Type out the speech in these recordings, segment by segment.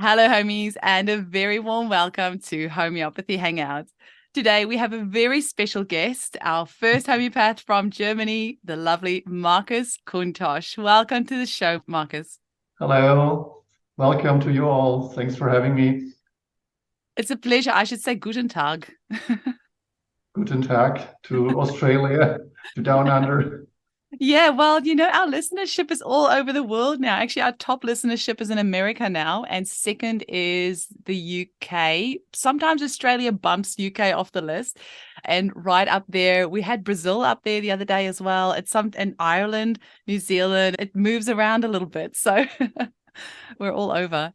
Hello, homies, and a very warm welcome to Homeopathy Hangout. Today, we have a very special guest, our first homeopath from Germany, the lovely Markus Kuntosch. Welcome to the show, Markus. Hello, welcome to you all. Thanks for having me. It's a pleasure. I should say Guten Tag. Guten Tag to Australia, to Down Under. Yeah, well, our listenership is all over the world now. Actually, our top listenership is in America now, and second is the UK. Sometimes Australia bumps UK off the list. And right up there, we had Brazil up there the other day as well. And Ireland, New Zealand. It moves around a little bit. So we're all over.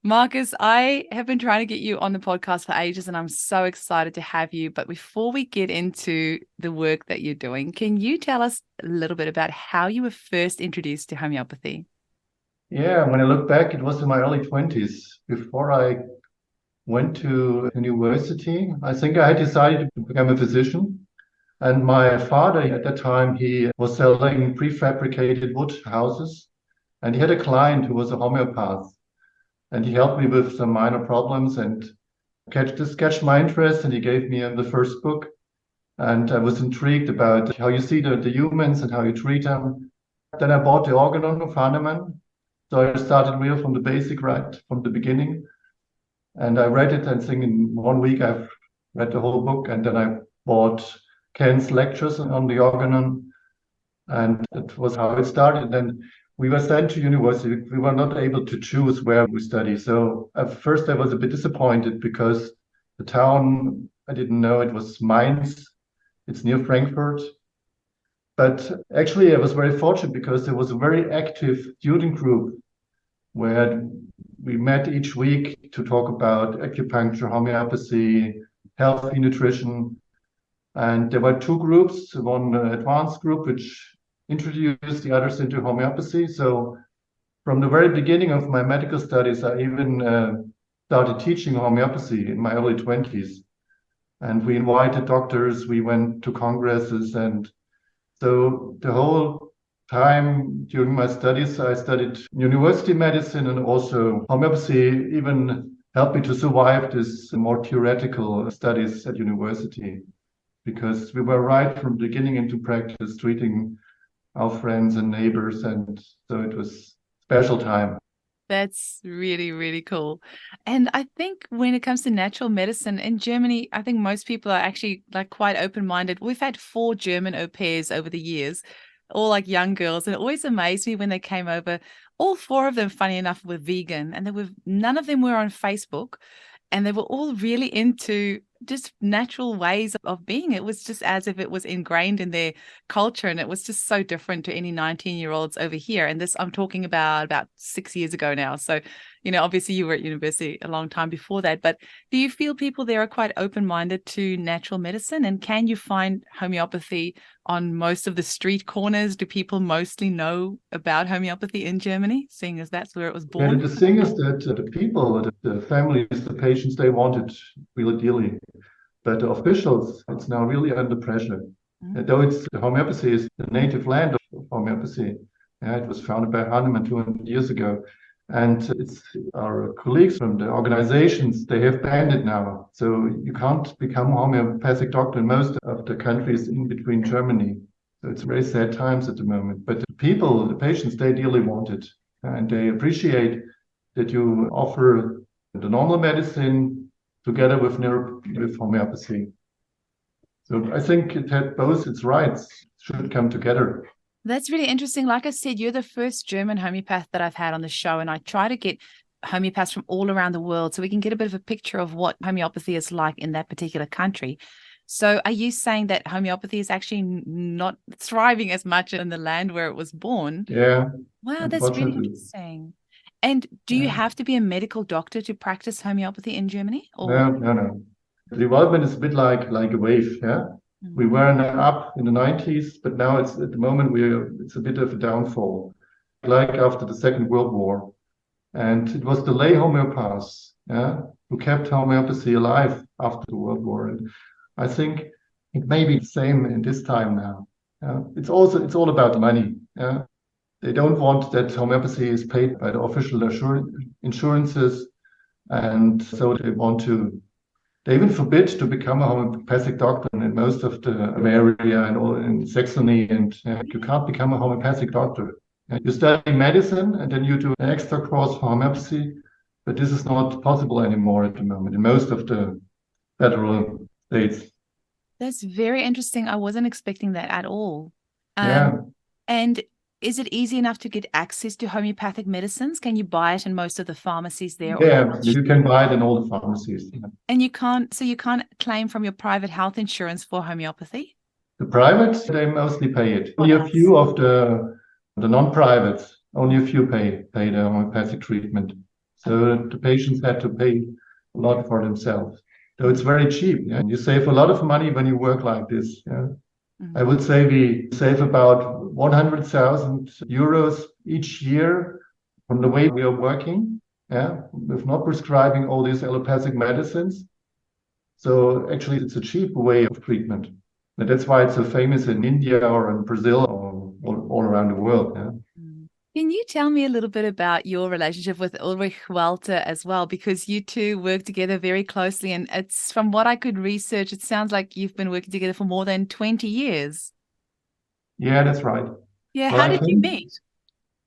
Markus, I have been trying to get you on the podcast for ages, and I'm so excited to have you. But before we get into the work that you're doing, can you tell us a little bit about how you were first introduced to homeopathy? Yeah, when I look back, it was in my early 20s. Before I went to university, I think I had decided to become a physician. And my father at that time, he was selling prefabricated wood houses. And he had a client who was a homeopath. And he helped me with some minor problems and catched my interest. And he gave me the first book. And I was intrigued about how you see the humans and how you treat them. Then I bought the organon of Hahnemann. So I started real from the basic, right from the beginning. And I read it, and think in 1 week I've read the whole book. And then I bought Ken's lectures on the organon. And that was how it started. And we were sent to university. We were not able to choose where we study. So at first I was a bit disappointed because the town, I didn't know it was Mainz. It's near Frankfurt. But actually, I was very fortunate because there was a very active student group where we met each week to talk about acupuncture, homeopathy, healthy nutrition. And there were two groups, one advanced group, which introduced the others into homeopathy. So from the very beginning of my medical studies, I even started teaching homeopathy in my early 20s. And we invited doctors, we went to congresses. And so the whole time during my studies, I studied university medicine, and also homeopathy even helped me to survive this more theoretical studies at university, because we were right from the beginning into practice, treating our friends and neighbors. And so it was special time. That's really, really cool. And I think when it comes to natural medicine in Germany, I think most people are actually like quite open-minded. We've had 4 German au pairs over the years, all like young girls. And it always amazed me when they came over. All 4 of them, funny enough, were vegan, and none of them were on Facebook. And they were all really into just natural ways of being. It was just as if it was ingrained in their culture, and it was just so different to any 19-year-olds over here. And this, I'm talking about 6 years ago now. So, obviously you were at university a long time before that, but do you feel people there are quite open-minded to natural medicine? And can you find homeopathy on most of the street corners? Do people mostly know about homeopathy in Germany, seeing as that's where it was Yeah, born? the thing is that the people, the families, the patients, they want it really dearly. But the officials, it's now really under pressure. Though homeopathy is the native land of homeopathy. Yeah, it was founded by Hahnemann 200 years ago. And it's our colleagues from the organizations, they have banned it now. So you can't become a homeopathic doctor in most of the countries in between Germany. So it's very sad times at the moment. But the people, the patients, they dearly want it. And they appreciate that you offer the normal medicine together with homeopathy. So I think it had both its rights, should come together. That's really interesting. Like I said, you're the first German homeopath that I've had on the show, and I try to get homeopaths from all around the world so we can get a bit of a picture of what homeopathy is like in that particular country. So are you saying that homeopathy is actually not thriving as much in the land where it was born? Yeah, Wow, that's really unfortunately. interesting. And do you Yeah. have to be a medical doctor to practice homeopathy in Germany? Or No, no, no. The development is a bit like a wave. Yeah, we were up in the 90s, but now it's at the moment it's a bit of a downfall, like after the Second World War. And it was the lay homeopaths, yeah, who kept homeopathy alive after the World War. And I think it may be the same in this time now. Yeah. It's all about money. Yeah. They don't want that homeopathy is paid by the official insurances. And so they even forbid to become a homeopathic doctor in most of the Bavaria and all in Saxony, and you can't become a homeopathic doctor. You study medicine and then you do an extra course for homeopathy, but this is not possible anymore at the moment in most of the federal states. That's very interesting. I wasn't expecting that at all. Yeah, And is it easy enough to get access to homeopathic medicines? Can you buy it in most of the pharmacies there? Or yeah, you can buy it in all the pharmacies. Yeah. and you can't claim from your private health insurance for homeopathy? The privates, they mostly pay it. What Only a else? few of the non-privates, only a few pay the homeopathic treatment. So the patients had to pay a lot for themselves. So it's very cheap. Yeah? And you save a lot of money when you work like this. Yeah? I would say we save about 100,000 euros each year from the way we are working. Yeah, with not prescribing all these allopathic medicines. So actually, it's a cheap way of treatment. And that's why it's so famous in India or in Brazil or all around the world. Yeah. Can you tell me a little bit about your relationship with Ulrich Walter as well? Because you two work together very closely, and it's from what I could research, it sounds like you've been working together for more than 20 years. Yeah, that's right. Yeah, Well, how did you meet?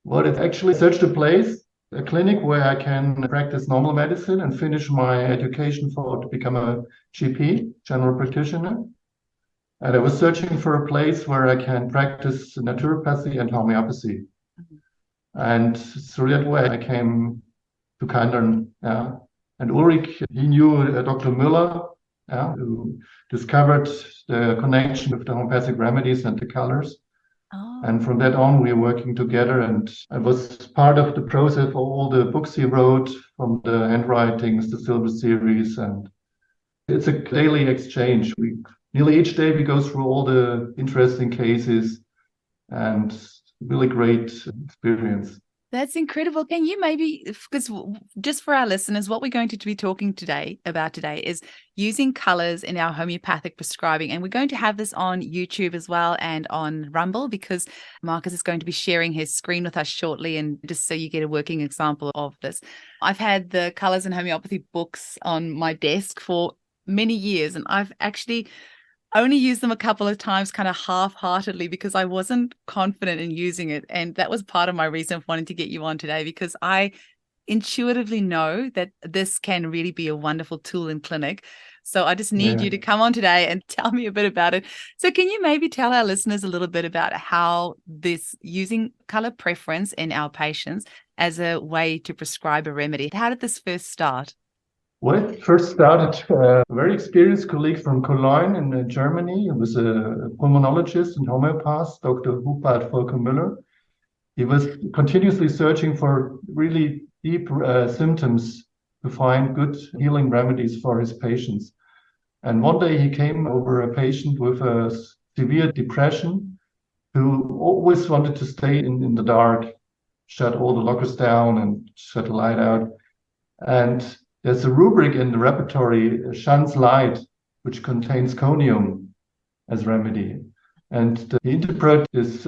Well, it's actually such a place, a clinic where I can practice normal medicine and finish my education to become a GP, general practitioner. And I was searching for a place where I can practice naturopathy and homeopathy. And through that way, I came to Kandern. Yeah. And Ulrich, he knew Dr. Müller, yeah, who discovered the connection with the homeopathic remedies and the colors. Oh. And from that on, we were working together. And I was part of the process of all the books he wrote, from the handwritings, the Silver series. And it's a daily exchange. Nearly each day we go through all the interesting cases, and really great experience. That's incredible. Can you maybe, because just for our listeners, what we're going to be talking about today is using colors in our homeopathic prescribing. And we're going to have this on YouTube as well and on Rumble, because Markus is going to be sharing his screen with us shortly. And just so you get a working example of this, I've had the colors and homeopathy books on my desk for many years, and I've actually only used them a couple of times kind of half-heartedly because I wasn't confident in using it. And that was part of my reason for wanting to get you on today, because I intuitively know that this can really be a wonderful tool in clinic. So I just need you to come on today and tell me a bit about it. So can you maybe tell our listeners a little bit about how this using color preference in our patients as a way to prescribe a remedy? How did this first start? Well, it first started a very experienced colleague from Cologne in Germany. He was a pulmonologist and homeopath, Dr. Hubert Volker Müller. He was continuously searching for really deep symptoms to find good healing remedies for his patients. And one day he came over a patient with a severe depression who always wanted to stay in the dark, shut all the lockers down and shut the light out. And there's a rubric in the repertory, shuns light, which contains conium as remedy. And he interpreted this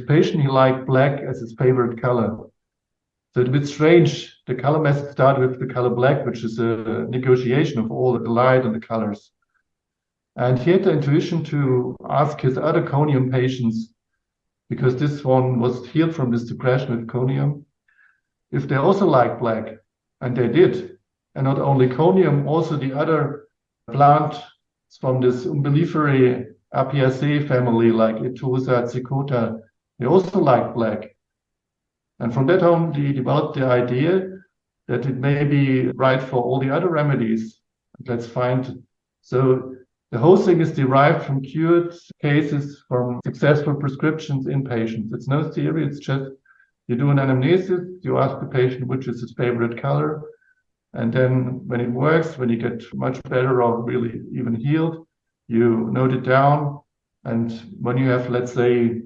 patient, he liked black as his favorite color. So it's a bit strange. The color method started with the color black, which is a negotiation of all the light and the colors. And he had the intuition to ask his other conium patients, because this one was healed from this depression with conium, if they also liked black. And they did. And not only conium, also the other plants from this umbelliferae Apiaceae family, like Etosa, Cicotta, they also like black. And from that on, he developed the idea that it may be right for all the other remedies. Let's find. So the whole thing is derived from cured cases, from successful prescriptions in patients. It's no theory, it's just you do an anamnesis, you ask the patient which is his favorite color. And then when it works, when you get much better or really even healed, you note it down. And when you have, let's say,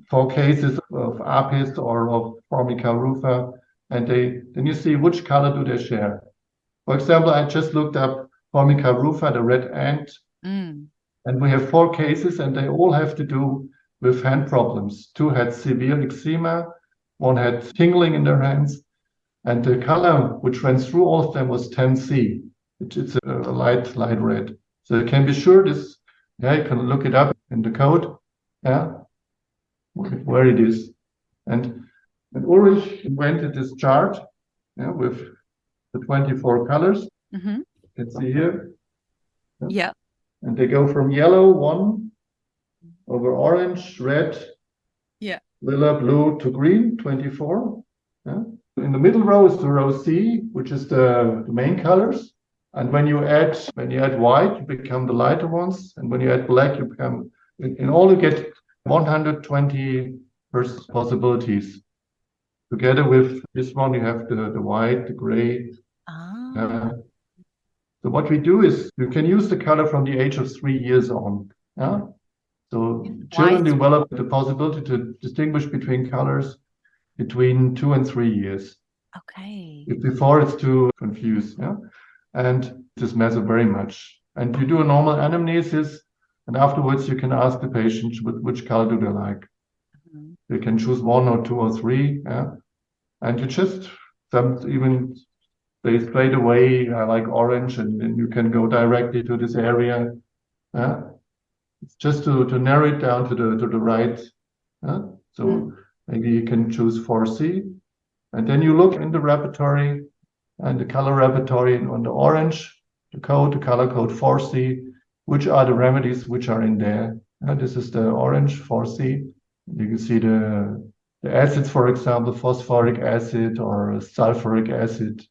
4 cases of apis or of formica rufa, and then you see which color do they share. For example, I just looked up formica rufa, the red ant, and we have 4 cases, and they all have to do with hand problems. 2 had severe eczema, 1 had tingling in their hands, And the color which went through all of them was 10C. It's a light red. So you can be sure this, yeah, you can look it up in the code, yeah, where it is. And Ulrich invented this chart, yeah, with the 24 colors. Mm-hmm. You can see here. Yeah. And they go from yellow, 1, over orange, red, Yeah. lila, blue to green, 24. Yeah. In the middle row is the row C, which is the main colors. And when you add white, you become the lighter ones. And when you add black, you become, in all you get 120 possibilities. Together with this one, you have the white, the gray. So what we do is you can use the color from the age of 3 years on. Yeah? So children develop the possibility to distinguish between colors between 2 and 3 years. Okay. Before it's too confused. Yeah? And this matters very much. And you do a normal anamnesis, and afterwards you can ask the patient which color do they like. Mm-hmm. They can choose 1 or 2 or 3. Yeah? And you just, even they straight away, I like orange, and then you can go directly to this area. It's just to narrow it down to the right. So maybe you can choose 4C. And then you look in the repertory and the color repertory on the orange, the color code 4C, which are the remedies which are in there. This is the orange 4C. You can see the acids, for example, phosphoric acid or sulfuric acid.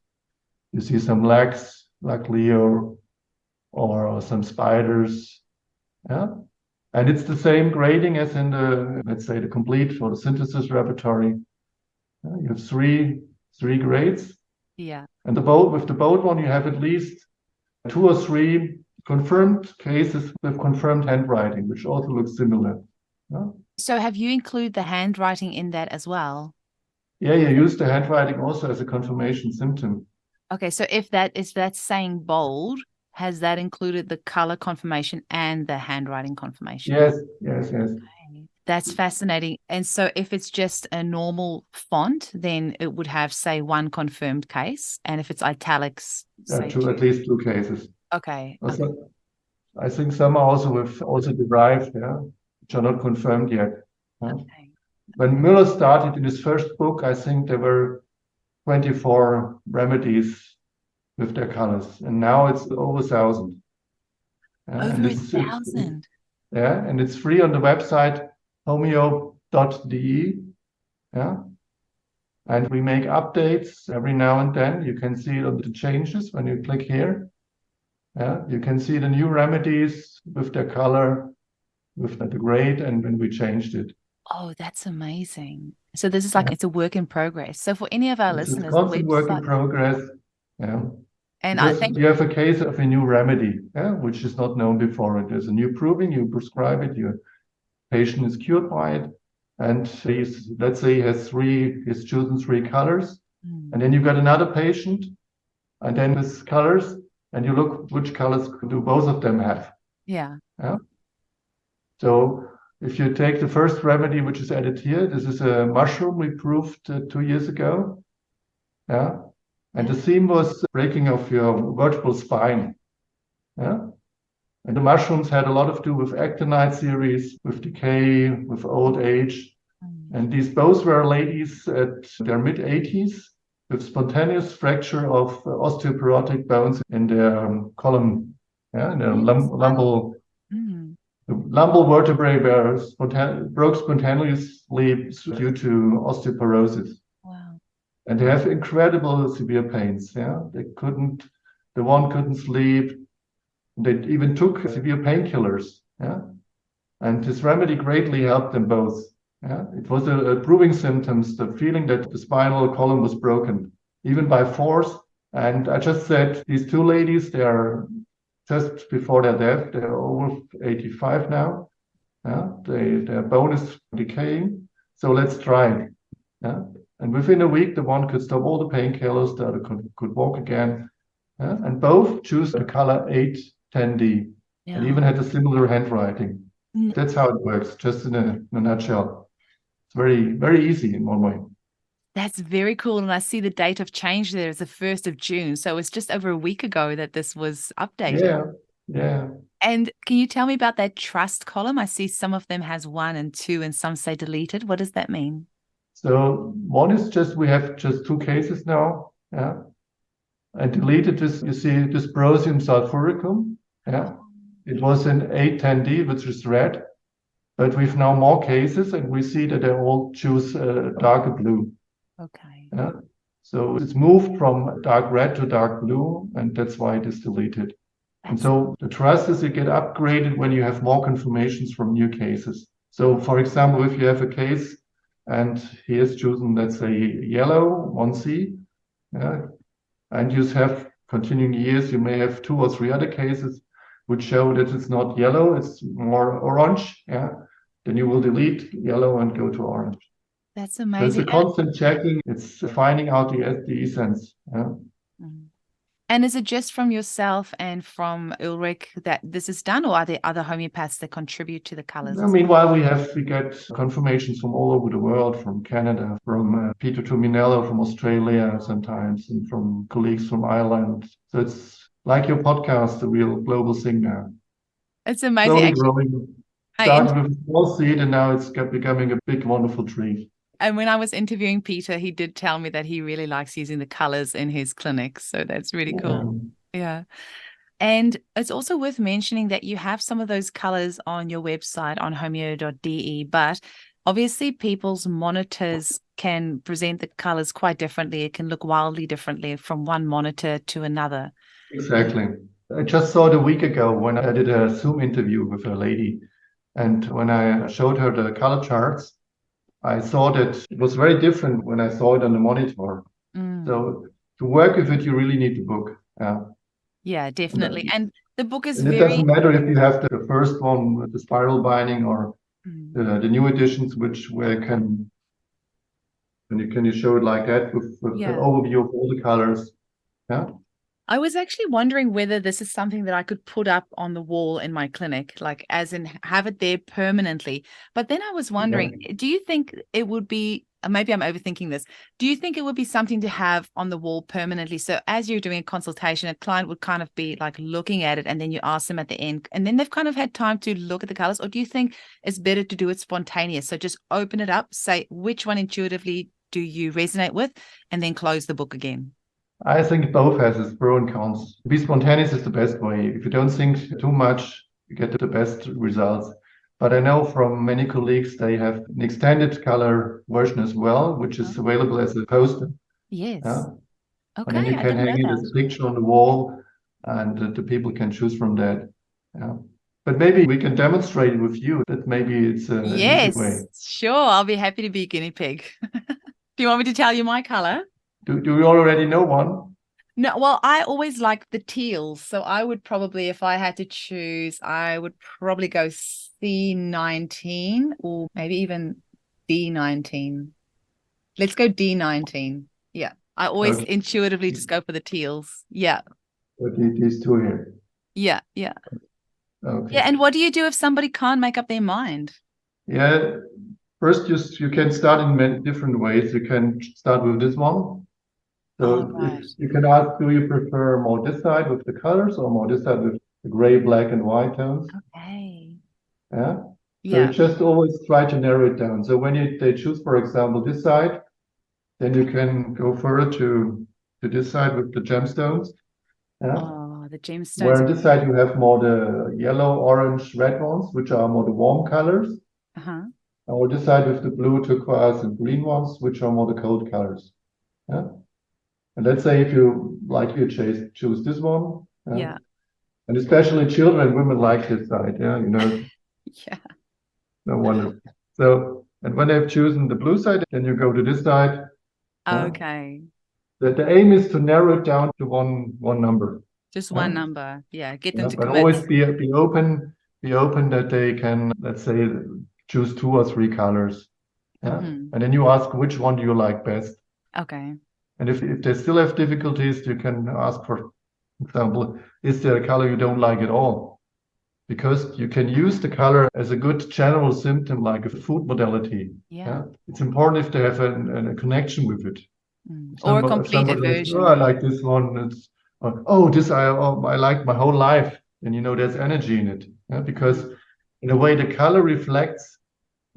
You see some lacs, like Leo, or some spiders. Yeah. And it's the same grading as in the, let's say, the complete or the synthesis repertory. You have three grades. Yeah. And with the bold one, you have at least 2 or 3 confirmed cases with confirmed handwriting, which also looks similar. Yeah? So have you included the handwriting in that as well? Yeah, you use the handwriting also as a confirmation symptom. Okay, so if that's saying bold, has that included the color confirmation and the handwriting confirmation? Yes. Okay. That's fascinating. And so if it's just a normal font, then it would have, say, 1 confirmed case. And if it's italics, say at least 2 cases. Okay. Also, I think some are also derived, which are not confirmed yet. Okay. When Müller started in his first book, I think there were 24 remedies with their colors, and now it's over 1,000. Over 1,000. Yeah, and it's free on the website homeo.de. Yeah, and we make updates every now and then. You can see the changes when you click here. Yeah, you can see the new remedies with their color, with the grade, and when we changed it. Oh, that's amazing. So this is like, it's a work in progress. So for any of our listeners, it's a constant work in progress. Yeah. And I think you have a case of a new remedy, which is not known before. There's a new proving, you prescribe it, your patient is cured by it, and let's say he's chosen 3 colors, and then you got another patient, and then his colors, and you look which colors do both of them have. Yeah. So if you take the first remedy, which is added here, this is a mushroom we proved 2 years ago. Yeah. And the theme was breaking of your vertebral spine. Yeah. And the mushrooms had a lot to do with actinide series, with decay, with old age. And these both were ladies at their mid-80s with spontaneous fracture of osteoporotic bones in their column, in their lumbar. The lumbar vertebrae broke spontaneously due to osteoporosis. Wow. And they have incredible severe pains. Yeah, the one couldn't sleep. They even took severe painkillers. Yeah, and this remedy greatly helped them both. Yeah, it was a proving symptoms, the feeling that the spinal column was broken, even by force. And I just said these 2 ladies, they are just before their death, they're over 85 now. Yeah, their bone is decaying. So let's try it. Yeah. And within a week, the one could stop all the painkillers, the other could walk again. Yeah? And both choose the color 810D, and even had a similar handwriting. That's how it works, just in a nutshell. It's very, very easy in one way. That's very cool. And I see the date of change there is the 1st of June. So it's just over a week ago that this was updated. Yeah, yeah. And can you tell me about that trust column? I see some of them has 1 and 2 and some say deleted. What does that mean? So one is just we have just 2 cases now. Yeah. And deleted this, you see, dysprosium sulfuricum. Yeah. It was in 810D, which is red. But we've now more cases, and we see that they all choose darker blue. Okay. Yeah. So it's moved from dark red to dark blue, and that's why it is deleted. And so the trust is you get upgraded when you have more confirmations from new cases. So for example, if you have a case and he has chosen, let's say, yellow, 1C, yeah, and you have continuing years, you may have 2 or 3 other cases which show that it's not yellow, it's more orange, yeah, then you will delete yellow and go to orange. That's So it's amazing. a constant checking, it's finding out the essence. Yeah. And is it just from yourself and from Ulrich that this is done, or are there other homeopaths that contribute to the colors? Meanwhile, we get confirmations from all over the world, from Canada, from Peter Tuminello from Australia sometimes, and from colleagues from Ireland. So it's like your podcast, a real global thing now. It's amazing. Slowly Actually, growing. Started with a small seed, and now it's becoming a big, wonderful tree. And when I was interviewing Peter, he did tell me that he really likes using the colors in his clinics. So that's really cool. Yeah. And it's also worth mentioning that you have some of those colors on your website on homeo.de, but obviously people's monitors can present the colors quite differently. It can look wildly differently from one monitor to another. Exactly. I just saw it a week ago when I did a Zoom interview with a lady. And when I showed her the color charts, I saw that it was very different when I saw it on the monitor. So to work with it, you really need the book. Yeah. Yeah, definitely. And the book is it doesn't matter if you have the first one with the spiral binding or the new editions, where you show it like that with the overview of all the colors. Yeah. I was actually wondering whether this is something that I could put up on the wall in my clinic, like as in have it there permanently. But then I was wondering, do you think it would be, maybe I'm overthinking this, do you think it would be something to have on the wall permanently? So as you're doing a consultation, a client would kind of be like looking at it and then you ask them at the end and then they've kind of had time to look at the colors? Or do you think it's better to do it spontaneous? So just open it up, say which one intuitively do you resonate with, and then close the book again? I think both has its pros and cons. To be spontaneous is the best way. If you don't think too much, you get the best results. But I know from many colleagues, they have an extended color version as well, which is available as a poster. Yes. Yeah? Okay. And then you can hang it as a picture on the wall and the people can choose from that. Yeah. But maybe we can demonstrate it with you that maybe it's an easy way. Sure. I'll be happy to be a guinea pig. Do you want me to tell you my color? Do you already know one? No, well, I always like the teals. So I would probably, if I had to choose, I would probably go C19 or maybe even D19. Let's go D19. Yeah. I always intuitively just go for the teals. Yeah. These two here. Yeah. Yeah. Okay. Yeah. And what do you do if somebody can't make up their mind? Yeah. First, you can start in many different ways. You can start with this one. So you can ask, do you prefer more this side with the colors or more this side with the gray, black, and white tones? Okay. Yeah. So you just always try to narrow it down. So when they choose, for example, this side, then you can go further to this side with the gemstones. Yeah. Oh, the gemstones. Where on this side you have more the yellow, orange, red ones, which are more the warm colors. Or this side with the blue, turquoise, and green ones, which are more the cold colors. Yeah. And let's say if you like you choose this one. Yeah. And especially children and women like this side. Yeah. Yeah. No wonder. So, and when they've chosen the blue side, then you go to this side. Okay. The aim is to narrow it down to one number. Just one number. Yeah. Get them to but commit. Always be open that they can, let's say, choose 2 or 3 colors. Yeah. And then you ask which one do you like best. Okay. And if they still have difficulties, you can ask, for example, is there a color you don't like at all? because you can use the color as a good general symptom, like a food modality. Yeah. It's important if they have a connection with it. Or a complete Somebody likes, oh, aversion. I like this one. It's, this I like my whole life. And there's energy in it. Because in a way, the color reflects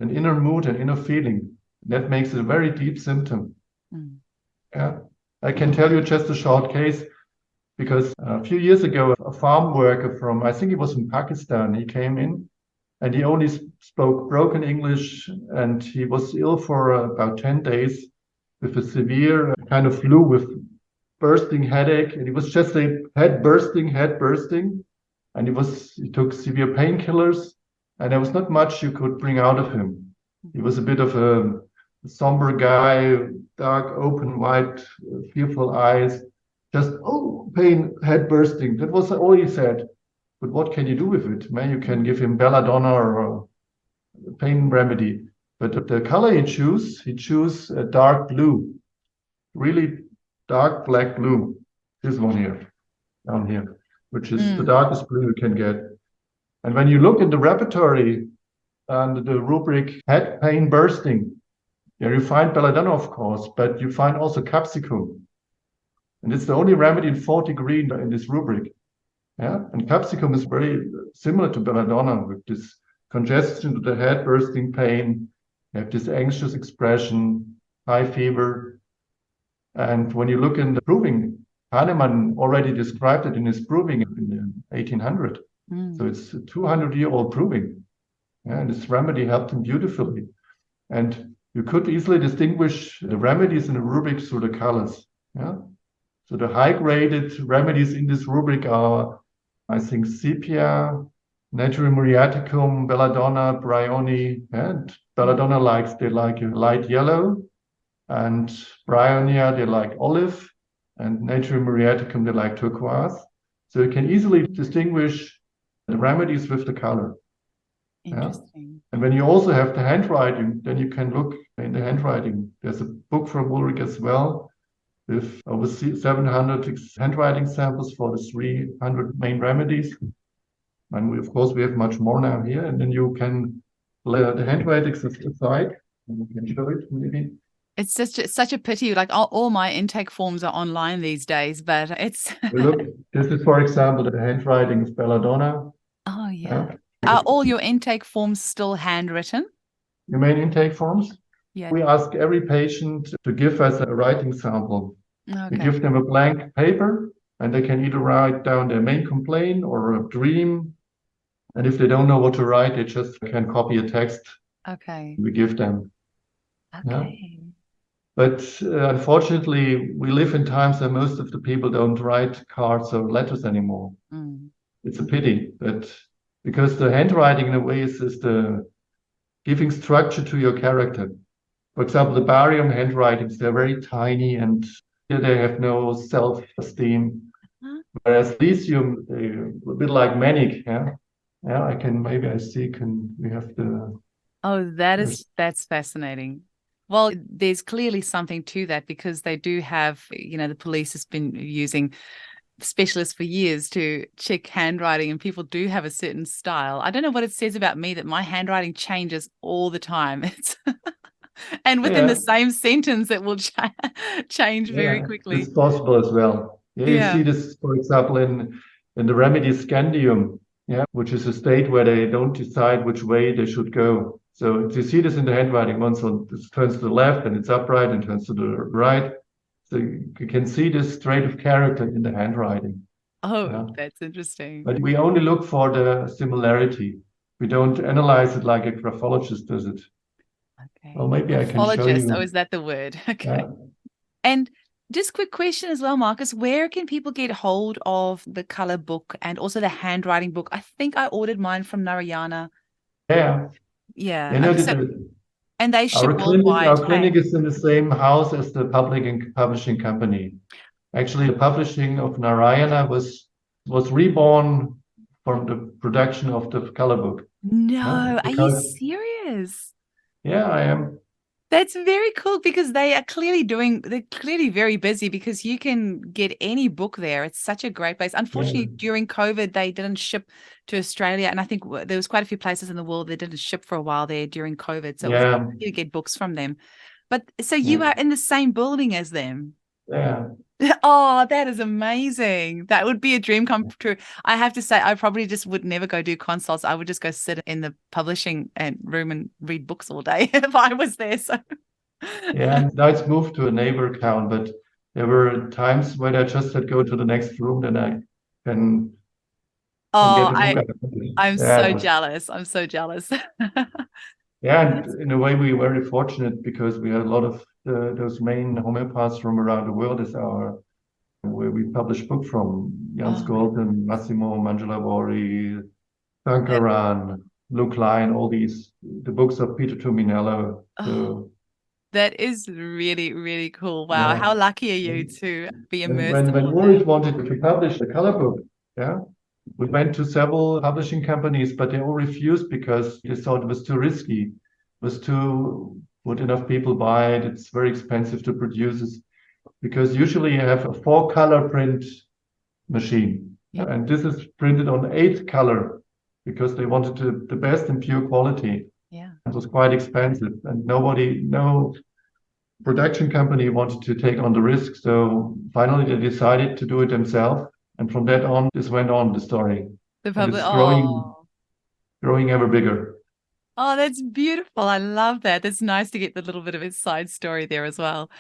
an inner mood and inner feeling. That makes it a very deep symptom. Yeah. I can tell you just a short case, because a few years ago, a farm worker from, I think he was from Pakistan, he came in and he only spoke broken English, and he was ill for about 10 days with a severe kind of flu with bursting headache. And it was just a head bursting. And he took severe painkillers, and there was not much you could bring out of him. He was a bit of a somber guy, dark, open, white, fearful eyes, just, pain, head bursting. That was all he said. But what can you do with it? Man, you can give him belladonna or a pain remedy. But the color he choose a dark blue, really dark black blue. This one here, down here, which is the darkest blue you can get. And when you look in the repertory under the rubric head pain bursting, you find belladonna, of course, but you find also capsicum. And it's the only remedy in 40 green in this rubric. Yeah, and capsicum is very similar to belladonna, with this congestion to the head, bursting pain. You have this anxious expression, high fever. And when you look in the proving, Hahnemann already described it in his proving in 1800. So it's a 200-year-old proving. Yeah, and this remedy helped him beautifully. And you could easily distinguish the remedies in the rubric through the colors. Yeah. So the high-graded remedies in this rubric are, I think, sepia, Natrium muriaticum, belladonna, bryony, and belladonna they like a light yellow, and bryonia they like olive, and Natrium muriaticum they like turquoise. So you can easily distinguish the remedies with the color. Interesting. And when you also have the handwriting, then you can look in the handwriting. There's a book from Ulrich as well, with over 700 handwriting samples for the 300 main remedies. And of course, we have much more now here. And then you can lay the handwritings aside, and you can show it maybe. It's just such a pity. Like all my intake forms are online these days, but it's. Look, this is, for example, the handwriting of belladonna. Oh, yeah. Are all your intake forms still handwritten? Your main intake forms? Yeah. We ask every patient to give us a writing sample. Okay. We give them a blank paper, and they can either write down their main complaint or a dream. And if they don't know what to write, they just can copy a text. Okay. We give them. Okay. Yeah? But unfortunately, we live in times that most of the people don't write cards or letters anymore. It's a pity, but because the handwriting in a way is the giving structure to your character. For example, the barium handwritings, they're very tiny and they have no self-esteem. Whereas lithium, a bit like manic, yeah. Yeah, we have the. Oh, that's fascinating. Well, there's clearly something to that, because they do have, the police has been using specialists for years to check handwriting, and people do have a certain style. I don't know what it says about me that my handwriting changes all the time. And within the same sentence, it will change very quickly. It's possible as well. Yeah, you see this, for example, in the remedy scandium, which is a state where they don't decide which way they should go. So you see this in the handwriting. Once it turns to the left and it's upright, and turns to the right. So you can see this trait of character in the handwriting. Oh, that's interesting. But we only look for the similarity. We don't analyze it like a graphologist does it. Okay. Well, maybe I can show you. Oh, is that the word? Okay. And just quick question as well, Markus, where can people get hold of the color book and also the handwriting book? I think I ordered mine from Narayana. Yeah. And they ship worldwide. Our clinic is in the same house as the publishing company. Actually, the publishing of Narayana was reborn from the production of the color book. No, are you serious? Yeah, I am. That's very cool because they're clearly very busy because you can get any book there. It's such a great place. Yeah, Unfortunately, during COVID, they didn't ship to Australia. And I think there was quite a few places in the world that didn't ship for a while there during COVID. So it was yeah, easy to get books from them. But so yeah, you are in the same building as them. yeah. Oh, that is amazing. That would be a dream come true. I have to say, I probably just would never go do consults. I would just go sit in the publishing and room and read books all day if I was there. So Yeah, and now it's moved to a neighbor town, but there were times when I just said go to the next room, then I can oh, get the book. I'm Yeah, it so was. jealous. I'm so jealous. Yeah, That's and in a way we were very fortunate because we had a lot of those main homeopaths from around the world as our where we publish book from Jan oh, Scholten, Massimo Mangialavori, that, Tankaran, Luke Lyon, all these the books of Peter Tuminello. oh, So that is really, really cool. Wow. yeah. How lucky are you to be When immersed when in all when of that? Ulrich wanted to publish the color book, yeah, we went to several publishing companies, but they all refused because they thought it was too risky. It was too would enough people buy it? It's very expensive to produce it because usually you have a four color print machine, Yeah. and this is printed on eight color because they wanted the best and pure quality. Yeah. It was quite expensive, and no production company wanted to take on the risk. So finally, they decided to do it themselves. And from that on, this went on the story, The and public. it's Oh. growing ever bigger. Oh, that's beautiful. I love that. That's nice to get the little bit of a side story there as well.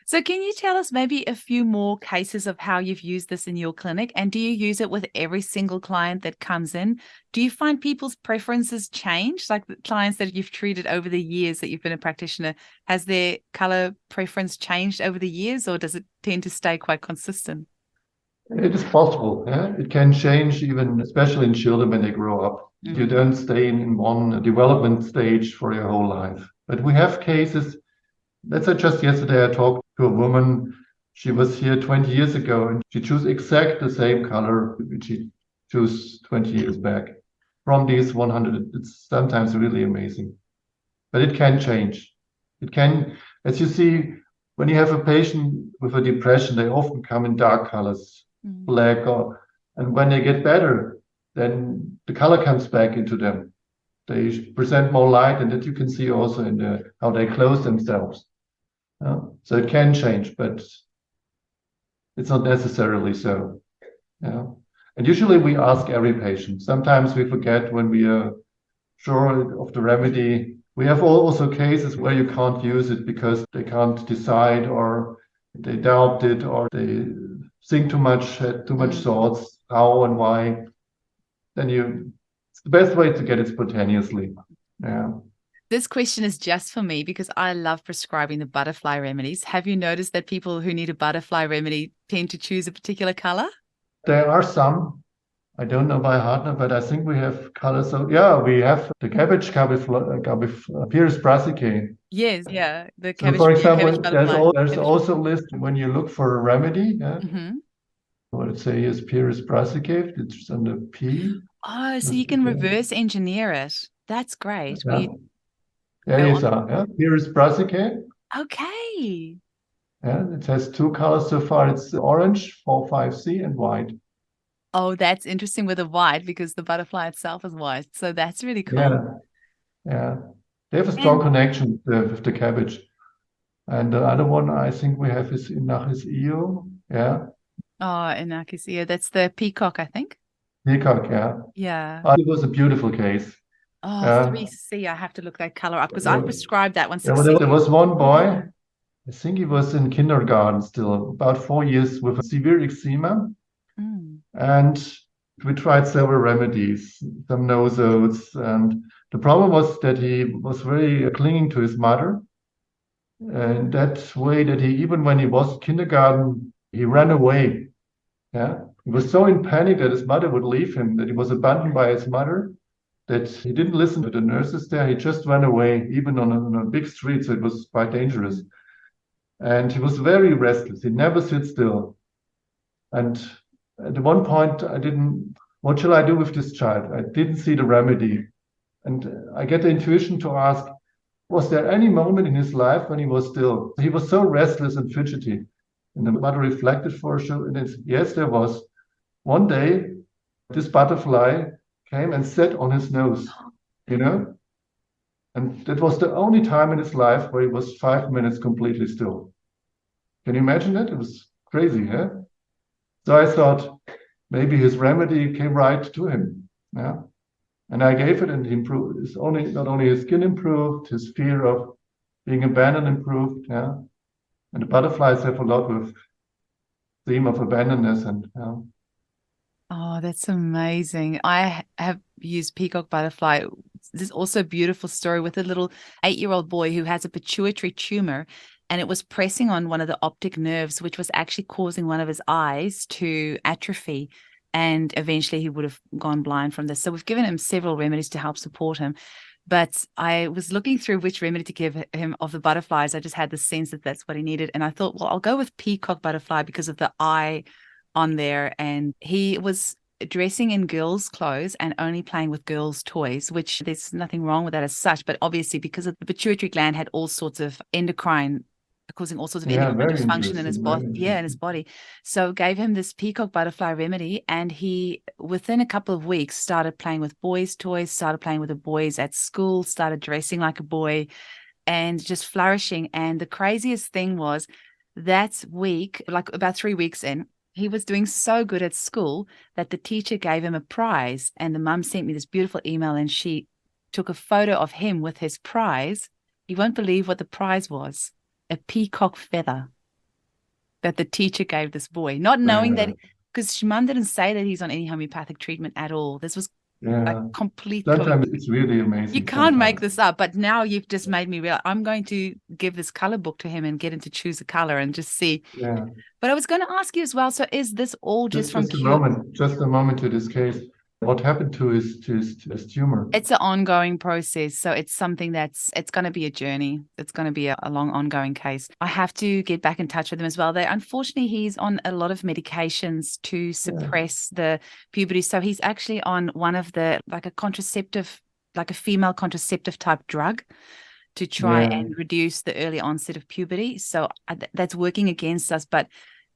So, can you tell us maybe a few more cases of how you've used this in your clinic? And do you use it with every single client that comes in? Do you find people's preferences change? Like the clients that you've treated over the years that you've been a practitioner, has their color preference changed over the years, or does it tend to stay quite consistent? It is possible. Yeah? It can change even, especially in children when they grow up. You Mm. don't stay in one development stage for your whole life. But we have cases. Let's say just yesterday I talked to a woman. She was here 20 years ago and she chose exact the same color which she chose 20 years back from these 100. It's sometimes really amazing, but it can change. It can, as you see, when you have a patient with a depression, they often come in dark colors, Mm. black, and when they get better, then the color comes back into them. They present more light, and that you can see also in how they close themselves. So it can change, but it's not necessarily so. Yeah. And usually we ask every patient. Sometimes we forget when we are sure of the remedy. We have also cases where you can't use it because they can't decide or they doubt it or they think too much, had too much Mm. thoughts, how and why. Then it's the best way to get it spontaneously. Yeah. This question is just for me because I love prescribing the butterfly remedies. Have you noticed that people who need a butterfly remedy tend to choose a particular color? There are some, I don't know by heart now, but I think we have colors. So yeah, we have the cabbage Pyrrhus brassicae. Yes, yeah, the So for cabbage example, butterfly. there's Cabbage. also a list when you look for a remedy. Yeah, Hmm. what it say is Pyrrhus brassicae. It's on the P. Oh, so you can reverse engineer it. That's great. Yeah, there Go you on. are. Yeah, Pyrrhus brassicae. Okay. Yeah, it has two colors so far. It's orange, 4,5C, and white. Oh, that's interesting with the white because the butterfly itself is white. So that's really cool. Yeah, yeah. They have a strong And connection with the cabbage. And the other one I think we have is Inachis Io. Yeah, oh, Inakis, yeah, that's the peacock, I think. peacock. Yeah. Yeah. It was a beautiful case. Oh, Yeah. 3C. I have to look that color up because I've There, prescribed that one there successfully. was one boy, I think he was in kindergarten still, about 4 years with a severe eczema. Mm. And we tried several remedies, some nosodes. And the problem was that he was very clinging to his mother. And that way that he, even when he was in kindergarten, he ran away. Yeah. He was so in panic that his mother would leave him, that he was abandoned by his mother, that he didn't listen to the nurses there. He just ran away, even on a big street. So it was quite dangerous. And he was very restless. He never sit still. And at one point, what shall I do with this child? I didn't see the remedy. And I get the intuition to ask, Was there any moment in his life when he was still? He was so restless and fidgety. And the mother reflected for a show, and then said, yes, there was. One day, this butterfly came and sat on his nose, you know? And that was the only time in his life where he was 5 minutes completely still. Can you imagine that? It was crazy, yeah? So I thought maybe his remedy came right to him. Yeah. And I gave it and he improved. It's only not only his skin improved, his fear of being abandoned improved, yeah. And the butterflies have a lot with theme of abandonness and yeah. Oh, that's amazing. I have used peacock butterfly. There's also a beautiful story with a little 8-year-old boy who has a pituitary tumor, and it was pressing on one of the optic nerves, which was actually causing one of his eyes to atrophy. And eventually he would have gone blind from this. So we've given him several remedies to help support him. But I was looking through which remedy to give him of the butterflies. I just had the sense that that's what he needed. And I thought, well, I'll go with peacock butterfly because of the eye on there. And he was dressing in girls' clothes and only playing with girls' toys, which there's nothing wrong with that as such. But obviously, because of the pituitary gland had all sorts of endocrine, causing all sorts of Yeah, endocrine very dysfunction in his interesting, very body. Yeah, in his interesting. body. So gave him this peacock butterfly remedy, and he, within a couple of weeks, started playing with boys' toys, started playing with the boys at school, started dressing like a boy, and just flourishing. And the craziest thing was that week, like about 3 weeks in, he was doing so good at school that the teacher gave him a prize. And the mum sent me this beautiful email, and she took a photo of him with his prize. You won't believe what the prize was: a peacock feather that the teacher gave this boy, not knowing that, because mum didn't say that he's on any homeopathic treatment at all. This was a Yeah. complete Sometimes coincidence. it's really You amazing can't make sometimes. this up, but now you've just made me realize I'm going to give this color book to him and get him to choose a color and just see. Yeah. But I was going to ask you as well. So is this all just from cure? Just a moment to this case. What happened to his tumor? It's an ongoing process. So it's something it's going to be a journey. It's going to be a long ongoing case. I have to get back in touch with him as well. Unfortunately, he's on a lot of medications to Yeah. suppress the puberty. So he's actually on one of the, like a contraceptive, like a female contraceptive type drug to try Yeah. and reduce the early onset of puberty. So that's working against us. But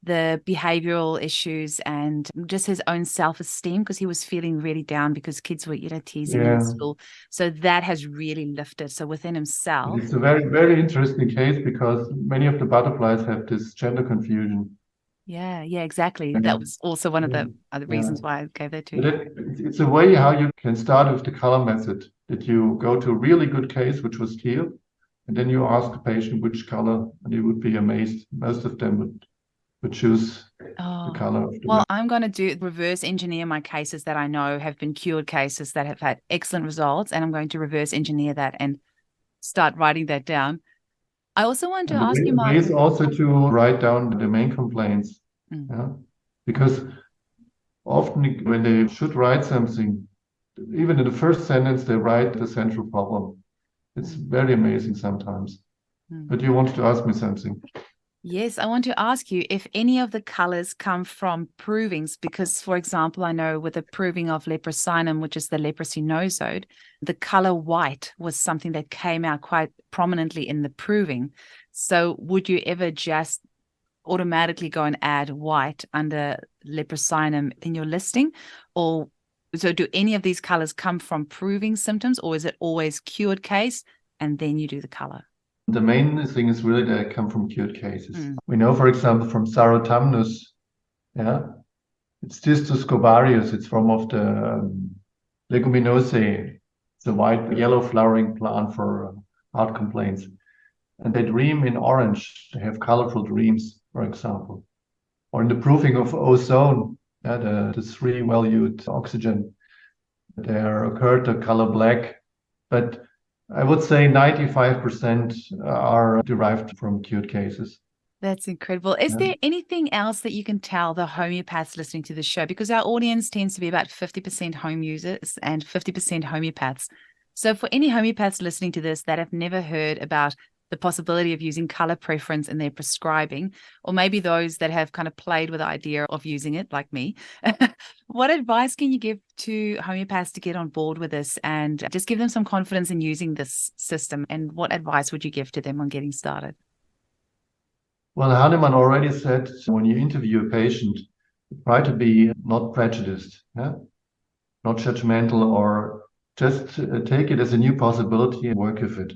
the behavioral issues and just his own self-esteem, because he was feeling really down because kids were, teasing him in Yeah. school. So that has really lifted. So within himself. It's a very, very interesting case because many of the butterflies have this gender confusion. Yeah, exactly. Yeah. That was also one of Yeah. the other Yeah. reasons why I gave that to But you. it's a way how you can start with the color method, that you go to a really good case, which was teal, and then you ask the patient which color, and you would be amazed. Most of them would choose the Oh, color of the well, I'm going to do reverse engineer my cases that I know have been cured cases that have had excellent results. And I'm going to reverse engineer that and start writing that down. I also want to And the ask you, way Mark. is also to write down the main complaints. Mm. Yeah? Because often when they should write something, even in the first sentence, they write the central problem. It's very amazing sometimes. Mm. But you wanted to ask me something. Yes, I want to ask you if any of the colors come from provings, because, for example, I know with the proving of leprosinum, which is the leprosy nosode, the color white was something that came out quite prominently in the proving. So would you ever just automatically go and add white under leprosinum in your listing? Or so do any of these colors come from proving symptoms, or is it always cured case and then you do the color? The main thing is really they come from cured cases. Mm. We know, for example, from Sarotamnus, yeah, it's Tistus covarius. It's from of the Leguminosae. It's a white, yellow flowering plant for heart complaints. And they dream in orange. They have colorful dreams, for example. Or in the proofing of ozone, yeah, the three-valued oxygen, there occurred the color black. But I would say 95% are derived from cured cases. That's incredible. Is Yeah. there anything else that you can tell the homeopaths listening to the show? Because our audience tends to be about 50% home users and 50% homeopaths. So for any homeopaths listening to this that have never heard about the possibility of using color preference in their prescribing, or maybe those that have kind of played with the idea of using it, like me, What advice can you give to homeopaths to get on board with this and just give them some confidence in using this system? And what advice would you give to them on getting started? Well, Hahnemann already said when you interview a patient, try to be not prejudiced, yeah? Not judgmental, or just take it as a new possibility and work with it,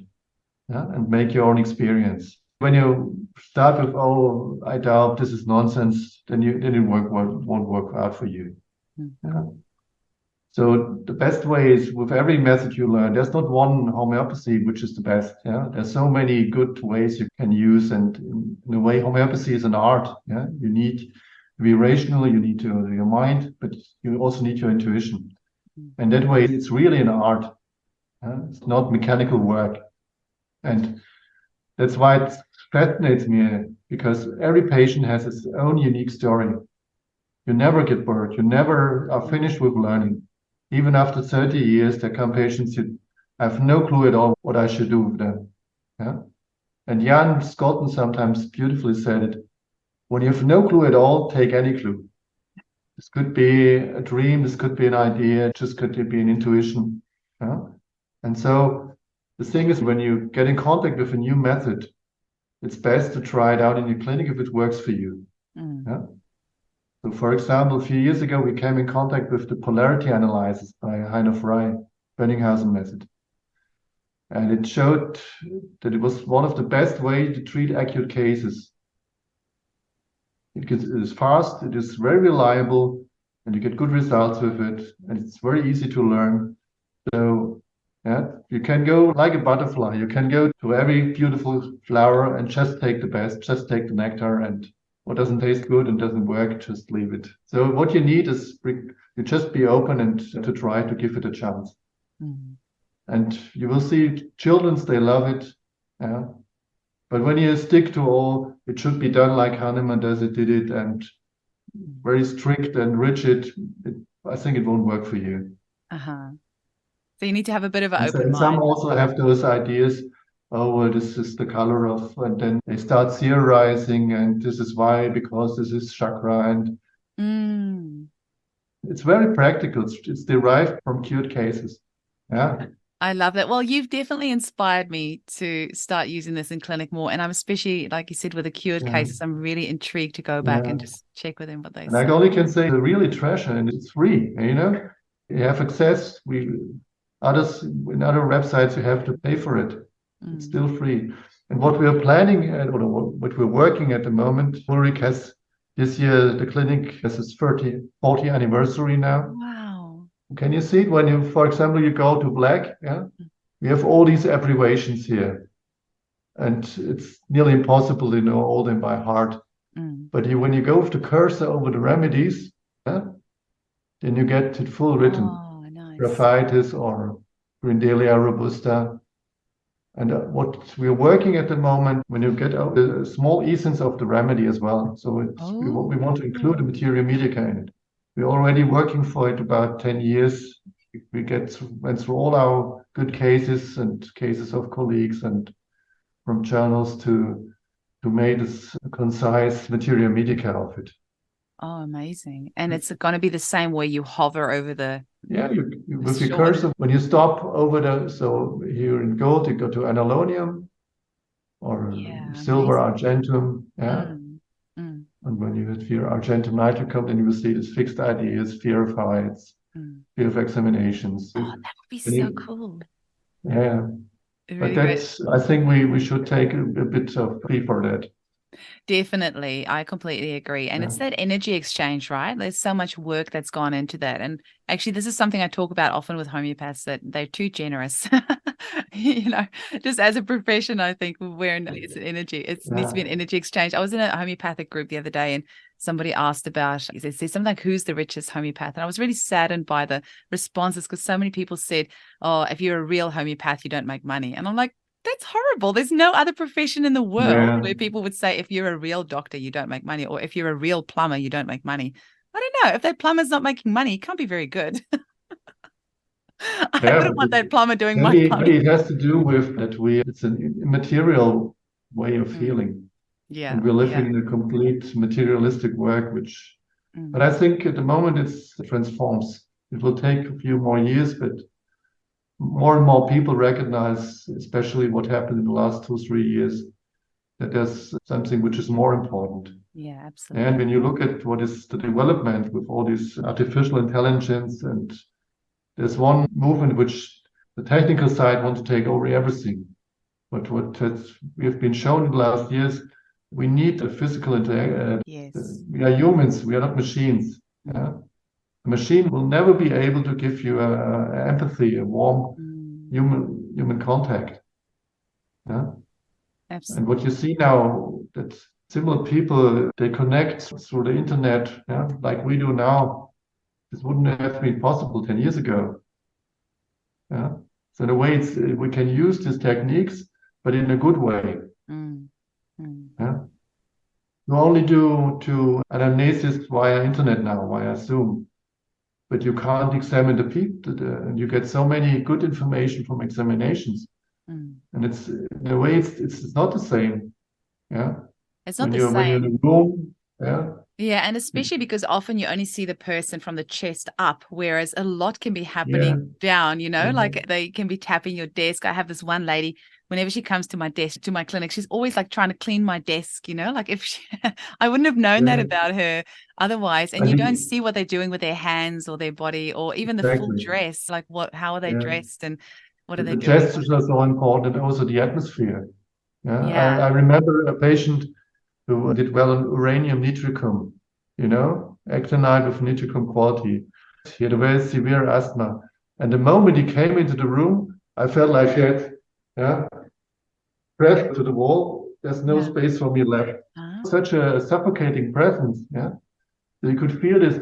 yeah? And make your own experience. When you start with, oh, I doubt this is nonsense, then it won't work out for you. Mm. Yeah? So the best way is with every method you learn. There's not one homeopathy which is the best. Yeah, there's so many good ways you can use, and in a way, homeopathy is an art. Yeah, you need to be rational. You need to your mind, but you also need your intuition. And that way, it's really an art. Yeah? It's not mechanical work, and that's why it fascinates me, because every patient has its own unique story. You never get bored. You never are finished with learning. Even after 30 years, there come patients who have no clue at all what I should do with them. Yeah? And Jan Scotten sometimes beautifully said it. When you have no clue at all, take any clue. This could be a dream, this could be an idea, it just could be an intuition. Yeah? And so the thing is, when you get in contact with a new method, it's best to try it out in your clinic if it works for you. Mm. Yeah? So, for example, a few years ago, we came in contact with the polarity analysis by Heine Frey, Benninghausen method. And it showed that it was one of the best ways to treat acute cases. It is fast, it is very reliable, and you get good results with it, and it's very easy to learn. So, yeah, you can go like a butterfly. You can go to every beautiful flower and just take the best, just take the nectar, and what doesn't taste good and doesn't work, just leave it. So what you need is you just be open and to try to give it a chance. Mm. And you will see children, they love it. Yeah. But when you stick to all, it should be done like Hahnemann did it, and very strict and rigid, I think it won't work for you. Uh-huh. So you need to have a bit of an And open some mind. also have those ideas, oh, well, this is the color of, and then they start theorizing, and this is why, because this is chakra, and it's very practical. It's derived from cured cases. Yeah. I love that. Well, you've definitely inspired me to start using this in clinic more. And I'm especially, like you said, with the cured cases, I'm really intrigued to go back and just check with them what they And say. I only can say the really treasure, and it's free, you know. You have access. Others in other websites you have to pay for it. It's still free. And what we are planning, or what we're working at the moment, Ulrich has this year, the clinic has its 40th anniversary now. Wow. Can you see it when you, for example, you go to black? Yeah, we have all these abbreviations here, and it's nearly impossible to know all them by heart. But when you go with the cursor over the remedies, yeah, then you get it full written. Oh, nice. Graphitis or Grindelia robusta. And what we're working at the moment, when you get a small essence of the remedy as well. So we want to include a materia medica in it. We're already working for it about 10 years. We went through all our good cases and cases of colleagues and from journals to make this concise materia medica of it. Oh, amazing. And it's going to be the same way you hover over the... Yeah, with your cursor, when you stop over so here in gold, you go to analonium or silver argentum. Yeah. And when you hit your argentum nitricum, then you will see this fixed ideas, fear of heights, fear of examinations. Oh, that would be so cool. Yeah. Really but I think we should take a bit of fee for that. Definitely. I completely agree. And it's that energy exchange, right? There's so much work that's gone into that. And actually, this is something I talk about often with homeopaths, that they're too generous. Just as a profession, I think it's an energy. It needs to be an energy exchange. I was in a homeopathic group the other day, and somebody asked about, they said something like, who's the richest homeopath? And I was really saddened by the responses, because so many people said, oh, if you're a real homeopath, you don't make money. And I'm like, that's horrible. There's no other profession in the world where people would say, if you're a real doctor, you don't make money, or if you're a real plumber, you don't make money. I don't know. If that plumber's not making money, it can't be very good. I wouldn't want that plumber doing my plumbing. It has to do with that it's an immaterial way of healing. Yeah. And we're living in a complete materialistic work, which But I think at the moment it transforms. It will take a few more years, but more and more people recognize, especially what happened in the last 2, 3 years, that there's something which is more important. Yeah, absolutely. And when you look at what is the development with all this artificial intelligence, and there's one movement which the technical side wants to take over everything. But what we have been shown in the last years, we need a physical interaction. Yes. We are humans, we are not machines. Yeah? A machine will never be able to give you empathy, a warm human contact. Yeah? Absolutely. And what you see now, that similar people, they connect through the internet, yeah, like we do now. This wouldn't have been possible 10 years ago. Yeah. So in a way, we can use these techniques, but in a good way. Yeah. You only do to anamnesis via internet now, via Zoom, but you can't examine the people, and you get so many good information from examinations, and it's in a way it's not the same. Yeah. It's not when the you're same. in the room. Yeah. Yeah, and especially because often you only see the person from the chest up, whereas a lot can be happening down, like they can be tapping your desk. I have this one lady, whenever she comes to my desk, to my clinic, she's always like trying to clean my desk, like if she, I wouldn't have known that about her otherwise. And you don't see what they're doing with their hands or their body or even the full dress, like how are they dressed and what are they doing? The gestures are so important, and also the atmosphere. Yeah. I remember a patient who did well on uranium nitricum, actinide with nitricum quality. He had a very severe asthma. And the moment he came into the room, I felt like that, pressed to the wall. There's no space for me left. Such a suffocating presence, So you could feel this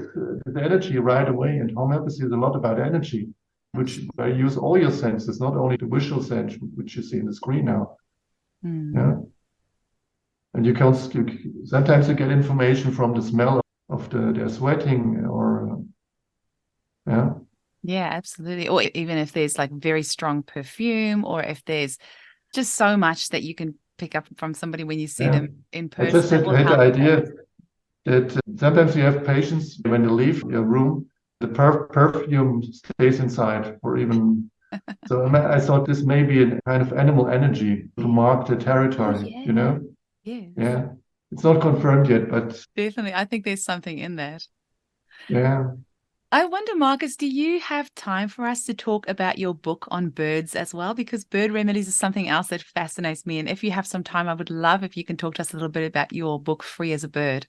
energy right away. And homeopathy is a lot about energy, which I use all your senses, not only the visual sense, which you see in the screen now. Yeah. And you can sometimes you get information from the smell of their sweating or Yeah, absolutely. Or even if there's like very strong perfume, or if there's just so much that you can pick up from somebody when you see them in person. I just had the idea that sometimes you have patients, when they leave your room, the perfume stays inside, or even so I thought this may be a kind of animal energy to mark the territory, Yes. Yeah. It's not confirmed yet, but definitely. I think there's something in that. Yeah. I wonder, Markus, do you have time for us to talk about your book on birds as well? Because bird remedies is something else that fascinates me. And if you have some time, I would love if you can talk to us a little bit about your book, Free as a Bird.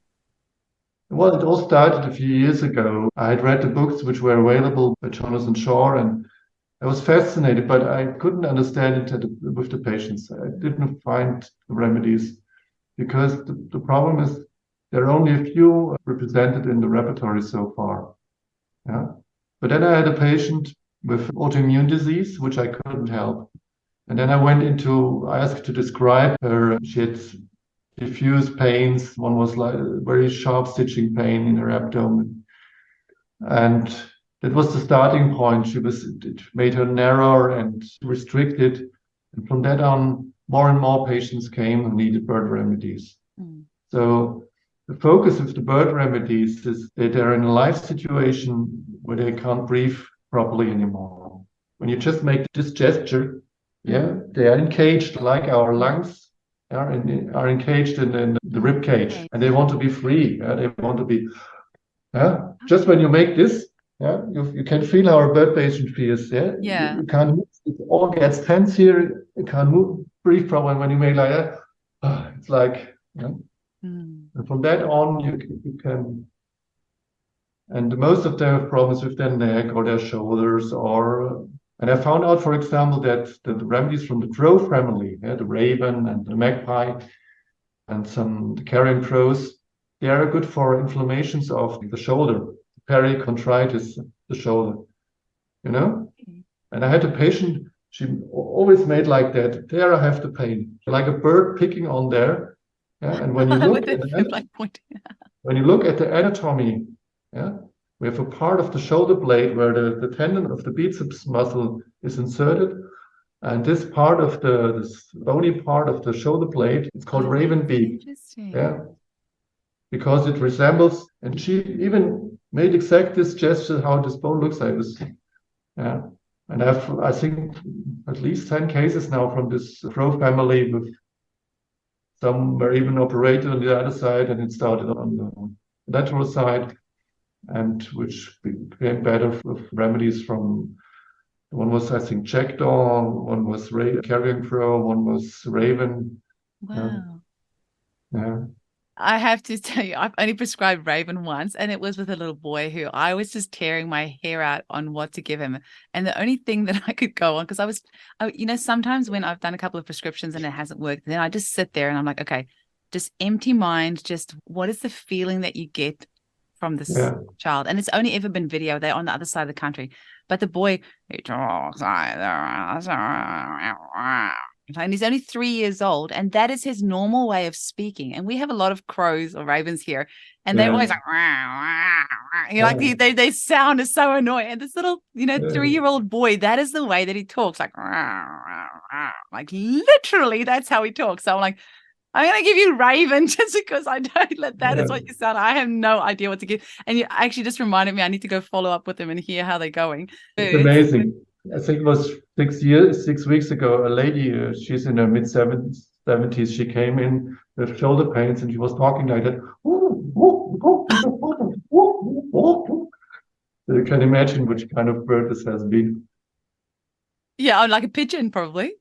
Well, it all started a few years ago. I had read the books which were available by Jonathan Shaw, and I was fascinated, but I couldn't understand it with the patients. I didn't find the remedies, because the problem is there are only a few represented in the repertoire so far. Yeah. But then I had a patient with autoimmune disease, which I couldn't help. And then I asked to describe her. She had diffuse pains. One was like very sharp stitching pain in her abdomen. And that was the starting point. It made her narrower and restricted. And from that on, more and more patients came who needed bird remedies. So the focus of the bird remedies is that they're in a life situation where they can't breathe properly anymore. When you just make this gesture, they are encaged like our lungs are encaged in the rib cage, and they want to be free. They want to be. Just when you make this, you can feel how a bird patient feels. You can't move. It all gets tense here. You can't breathe properly. When you make like that, it's like. And from that on, you can, and most of them have problems with their neck or their shoulders, and I found out, for example, that the remedies from the crow family, the raven and the magpie, and some carrion crows, they are good for inflammations of the shoulder, pericontritis, the shoulder, And I had a patient, she always made like that. There I have the pain, like a bird picking on there. And when you look when you look at the anatomy, we have a part of the shoulder blade where the tendon of the biceps muscle is inserted, and this part of this bony part of the shoulder blade, it's called raven beak. Interesting. because it resembles, and she even made exact this gesture how this bone looks like this. Yeah. And I think, at least 10 cases now from this Pro family, with some were even operated on the other side, and it started on the lateral side, and which became better with remedies from, one was, I think, jackdaw, one was carrion crow, one was raven. Wow. Yeah. I have to tell you, I've only prescribed Raven once, and it was with a little boy who I was just tearing my hair out on what to give him. And the only thing that I could go on, because sometimes when I've done a couple of prescriptions and it hasn't worked, then I just sit there and I'm like, okay, just empty mind. Just what is the feeling that you get from this child? And it's only ever been video. They're on the other side of the country. But the boy, he talks like that. And he's only 3 years old, and that is his normal way of speaking. And we have a lot of crows or ravens here, and they're always like, like they sound is so annoying. And this little, 3-year-old boy, that is the way that he talks, like literally, that's how he talks. So I'm like, I'm gonna give you Raven just because I don't let that is what you sound. I have no idea what to give. And you actually just reminded me, I need to go follow up with them and hear how they're going. It's amazing. I think it was 6 weeks ago, a lady, she's in her mid-70s, she came in with shoulder pains and she was talking like that. So you can imagine which kind of bird this has been. Yeah, like a pigeon, probably.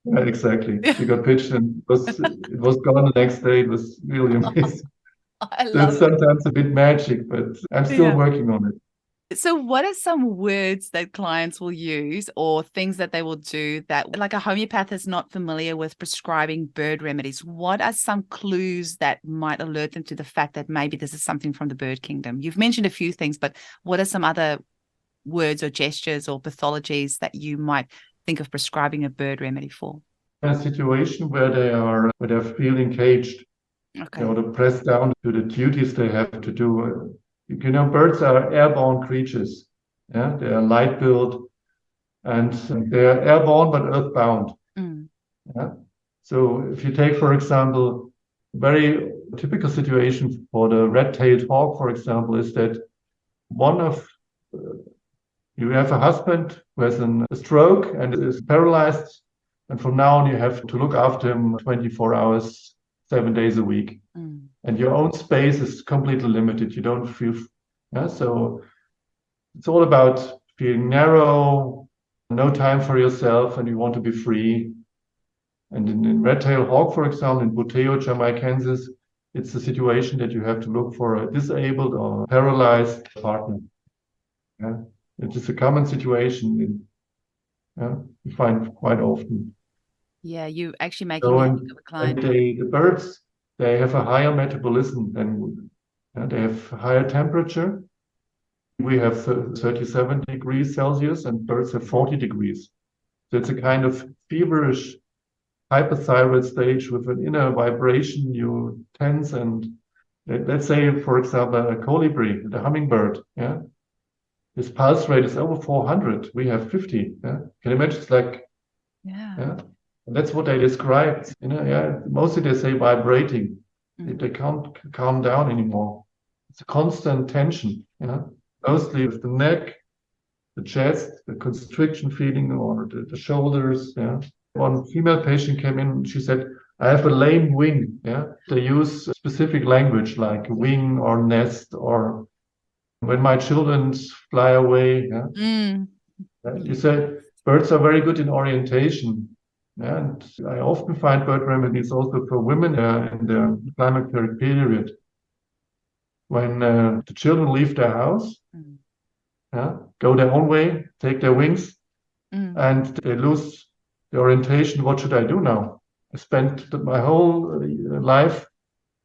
Yeah, exactly. She got pitched and it was gone the next day. It was really amazing. It's sometimes a bit magic, but I'm still working on it. So what are some words that clients will use or things that they will do that, like a homeopath is not familiar with prescribing bird remedies? What are some clues that might alert them to the fact that maybe this is something from the bird kingdom? You've mentioned a few things, but what are some other words or gestures or pathologies that you might think of prescribing a bird remedy for? A situation where they're feeling caged. Okay. To press down to the duties they have to do. Birds are airborne creatures. Yeah, they are light built, and they are airborne but earthbound. Yeah. So if you take, for example, very typical situation for the red-tailed hawk, for example, is that you have a husband who has a stroke and is paralyzed, and from now on you have to look after him 24 hours, 7 days a week. And your own space is completely limited. You don't feel, so it's all about feeling narrow, no time for yourself, and you want to be free. And in red-tailed hawk, for example, in Buteo, Jamaicensis, it's a situation that you have to look for a disabled or paralyzed partner. Yeah, it is a common situation you find quite often. Yeah, you actually making me think of a client. And the birds, they have a higher metabolism than they have higher temperature. We have 37 degrees Celsius and birds have 40 degrees. So it's a kind of feverish hyperthyroid stage with an inner vibration. You tense, and let's say, for example, a colibri, the hummingbird, his pulse rate is over 400. We have 50. Yeah? Can you imagine? It's like, And that's what they described. Mostly they say vibrating. They can't calm down anymore. It's a constant tension. Mostly with the neck, the chest, the constriction feeling, or the shoulders. One female patient came in. She said, "I have a lame wing." They use specific language like wing or nest, or when my children fly away. You said birds are very good in orientation. And I often find bird remedies also for women in the climacteric period. When the children leave their house, go their own way, take their wings, and they lose the orientation. What should I do now? I spent my whole life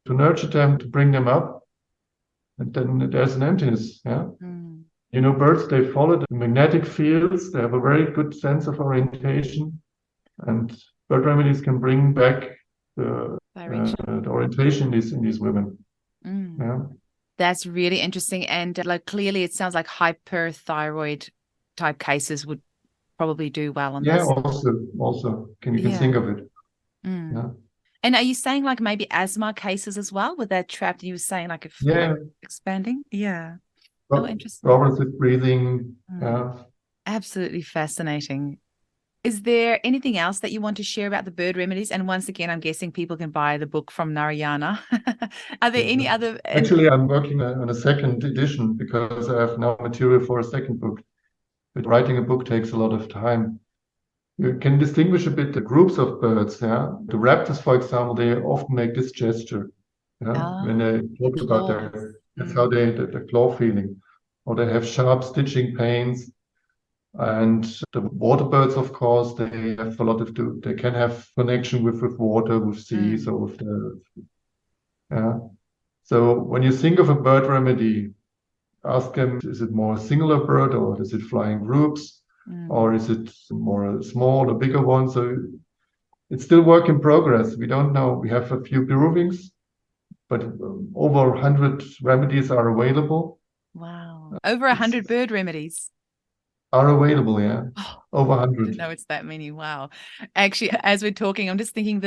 to nurture them, to bring them up, and then there's an emptiness. Birds, they follow the magnetic fields. They have a very good sense of orientation. And bird remedies can bring back the orientation in these women. That's really interesting. And clearly it sounds like hyperthyroid type cases would probably do well on this. Also, can you think of it. And are you saying like maybe asthma cases as well with that trap? You were saying like if Yeah, expanding? Yeah. Oh, interesting. problems with breathing. Mm. Yeah. Absolutely fascinating. Is there anything else that you want to share about the bird remedies? And once again, I'm guessing people can buy the book from Narayana. Are there any other? Actually, I'm working on a second edition because I have now material for a second book. But writing a book takes a lot of time. You can distinguish a bit the groups of birds. Yeah, the raptors, for example, they often make this gesture. Yeah, when they The talk about claws. that's how the claw feeling, or they have sharp stitching pains. And the water birds, of course, they have a lot of they can have connection with water, with seas, Mm, or with the yeah. So when you think of a bird remedy, ask them, is it more a singular bird or is it flying groups or mm. is it more a small or bigger one? So it's still work in progress. We don't know. We have a few provings, but over 100 remedies are available. Wow. Over It's 100 bird remedies. are available, yeah. Oh, Over didn't 100. know it's that many. Wow. Actually, as we're talking, I'm just thinking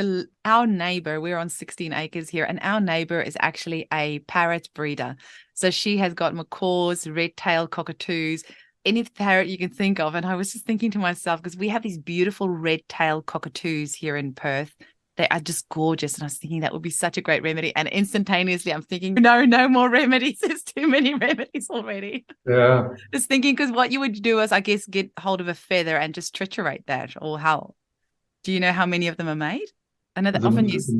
our neighbor, we're on 16 acres here, and our neighbor is actually a parrot breeder. So she has got macaws, red-tailed cockatoos, any parrot you can think of. And I was just thinking to myself, because we have these beautiful red-tailed cockatoos here in Perth. They are just gorgeous. And I was thinking that would be such a great remedy. And instantaneously, I'm thinking, no, no more remedies. There's too many remedies already. Yeah. Just thinking, because what you would do is, I guess, get hold of a feather and just triturate that, or how? Do you know how many of them are made? I know they As often in, use,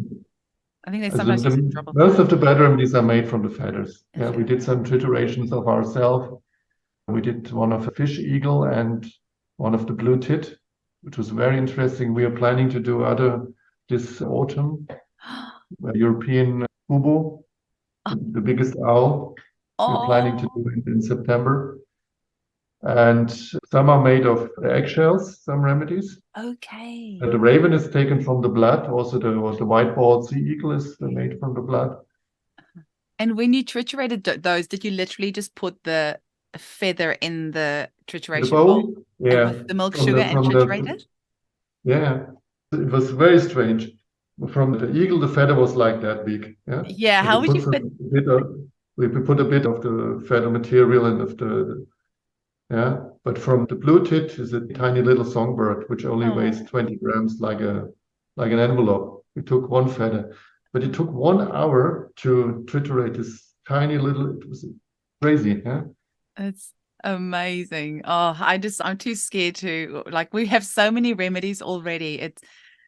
I think they as in sometimes use a drop of most blood. of the bed remedies are made from the feathers. A Yeah, we feather. did some triturations of ourselves. We did one of a fish eagle and one of the blue tit, which was very interesting. We are planning to do other this autumn. European kubo, the biggest owl. We're planning to Oh, do it in September. And some are made of eggshells, some remedies. okay. The raven is taken from the blood. Also, the white-balled sea eagle is made from the blood. And when you triturated those, did you literally just put the feather in the The trituration bowl bowl, and yeah, with the milk sugar and from triturate the it? yeah. It was very strange. From the eagle, the feather was like that big. Yeah, Yeah. and How would you fit? we put a bit of the feather material and of the yeah. But from the blue tit is a tiny little songbird which only weighs Oh, 20 grams, like an envelope. We took one feather, but it took 1 hour to triturate this tiny little. It was crazy. Yeah, it's amazing. Oh, I'm too scared to, like, we have so many remedies already.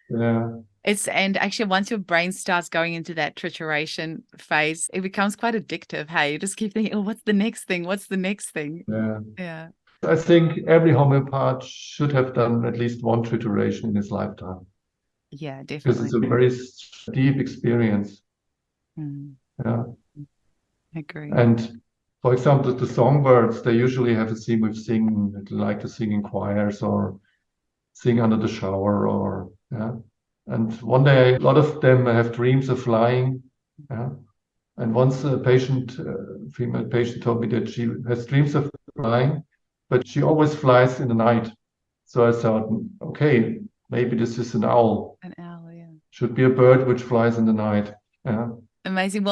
yeah, And actually, once your brain starts going into that trituration phase, it becomes quite addictive. Hey, you just keep thinking, oh, what's the next thing? What's the next thing? yeah. Yeah. I think every homeopath should have done at least one trituration in his lifetime Yeah, because it's definitely. a very deep experience. Mm, Yeah. agree. And for example, the songbirds, they usually have a theme with singing, they like to sing in choirs or sing under the shower or, yeah. And one day, a lot of them have dreams of flying. Yeah. And once a female patient told me that she has dreams of flying, but she always flies in the night. So I thought, okay, maybe this is an owl. An owl, yeah. Should be a bird which flies in the night. Yeah. Amazing.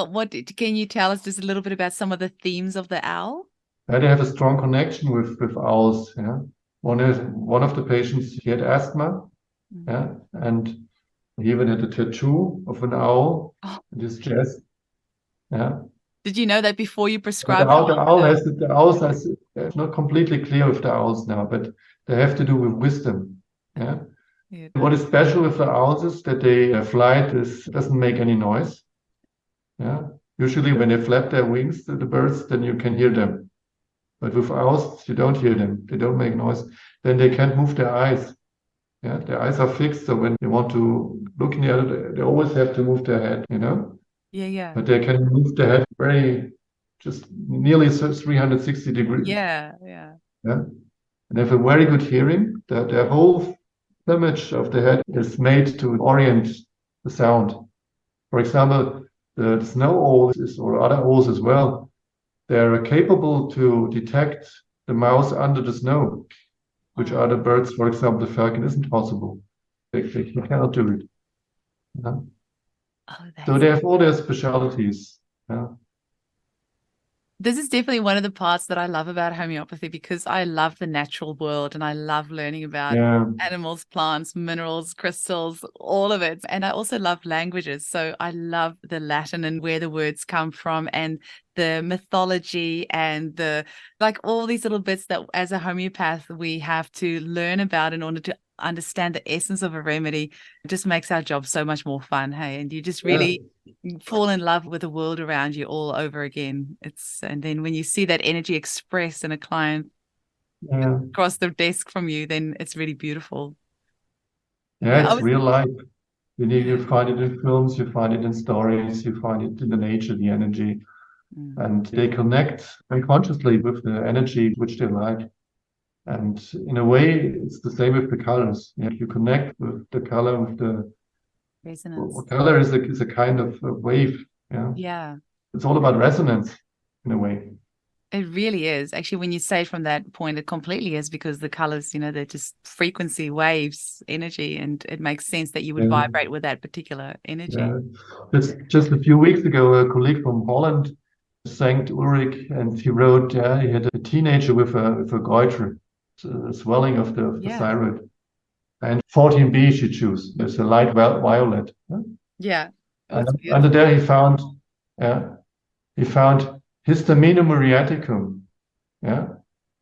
Can you tell us just a little bit about some of the themes of the owl? And they have a strong connection with owls. Yeah. One of the patients, he had asthma. Mm. Yeah. And he even had a tattoo of an owl Oh, in his chest. Yeah. did you know that before you But prescribed the owl for the owls has, it's not completely clear with the owls now, but they have to do with wisdom. Yeah. Yeah. What is special with the owls is that they flight doesn't make any noise. Yeah. Usually when they flap their wings, the birds, then you can hear them. But with owls, you don't hear them. They don't make noise. Then they can't move their eyes. Yeah. Their eyes are fixed. So when they want to look in the other, they always have to move their head, you know? Yeah, yeah. But they can move their head just nearly 360 degrees. Yeah, yeah. Yeah. And they have a very good hearing. Their whole image of the head is made to orient the sound. For example, the snow owls or other owls as well, they're capable to detect the mouse under the snow, which Oh, other birds, for example, the falcon, isn't possible. They cannot do it. Yeah. Oh, So that's they have all their specialties. Yeah. This is definitely one of the parts that I love about homeopathy because I love the natural world and I love learning about Yeah. animals, plants, minerals, crystals, all of it. And I also love languages. So I love the Latin and where the words come from and the mythology and the like all these little bits that as a homeopath we have to learn about in order to understand the essence of a remedy. It just makes our job so much more fun. Hey, and you just Yeah. really fall in love with the world around you all over again. And then when you see that energy expressed in a client Yeah. across the desk from you, then it's really beautiful. Yeah, Yeah, I it's was real life. You yeah. find it in films, you find it in stories, you find it in the nature, the energy, Mm. and they connect unconsciously with the energy which they like. And in a way, it's the same with the colors. Yeah, you connect with the color, with the Resonance. color is a kind of a wave. Yeah, Yeah, it's all about resonance in a way. it really is. Actually, when you say it from that point, it completely is because the colors, they're just frequency waves, energy, and it makes sense that you would Yeah, vibrate with that particular energy. yeah. Just a few weeks ago, a colleague from Holland, St. Ulrich, and he wrote, yeah, he had a teenager with a goiter, so a swelling of the Yeah. thyroid. And 14B she chose. There's a light violet. Yeah? Yeah. Oh, And it's under beautiful. there yeah, he found histaminum muriaticum. Yeah.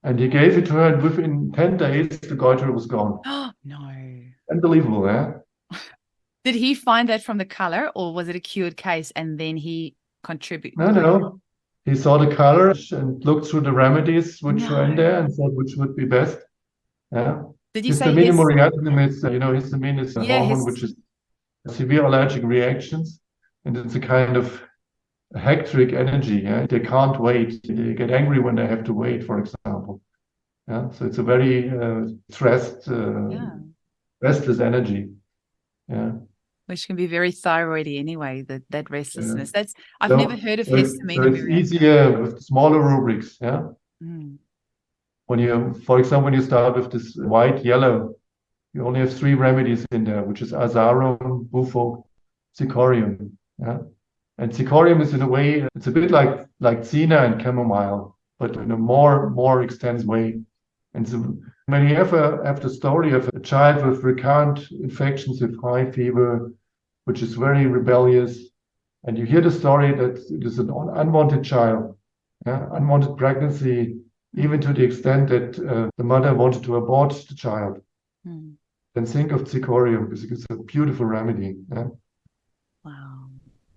And he gave it to her, and within 10 days, the goiter was gone. Oh, no. Unbelievable, yeah? Did he find that from the color or was it a cured case and then he contribute? No, no. He saw the colors and looked through the remedies which were in No. there and thought which would be best. Yeah. Did you say Histamine his? muriaticum is, histamine is a Yeah, hormone his. which is severe allergic reactions, and it's a kind of hectic energy. Yeah, they can't wait. They get angry when they have to wait, for example. Yeah, so it's a very Yeah. restless energy. Yeah, Which can be very thyroidy anyway, that yeah. restlessness. I've never So, heard of so histamine and it's muriaticum. easier with smaller rubrics. Yeah, Mm. when you, for example, when you start with this white yellow, you only have three remedies in there, which is azarum, bufo, cicorium. Yeah. And cicorium is in a way, it's a bit like Zina and chamomile, but in a more extensive way. And so when you have the story of a child with recurrent infections with high fever, which is very rebellious, and you hear the story that it is an unwanted child, yeah, unwanted pregnancy, even Mm. to the extent that the mother wanted to abort the child, Mm. then think of cicorium because it's a beautiful remedy. Yeah. Wow.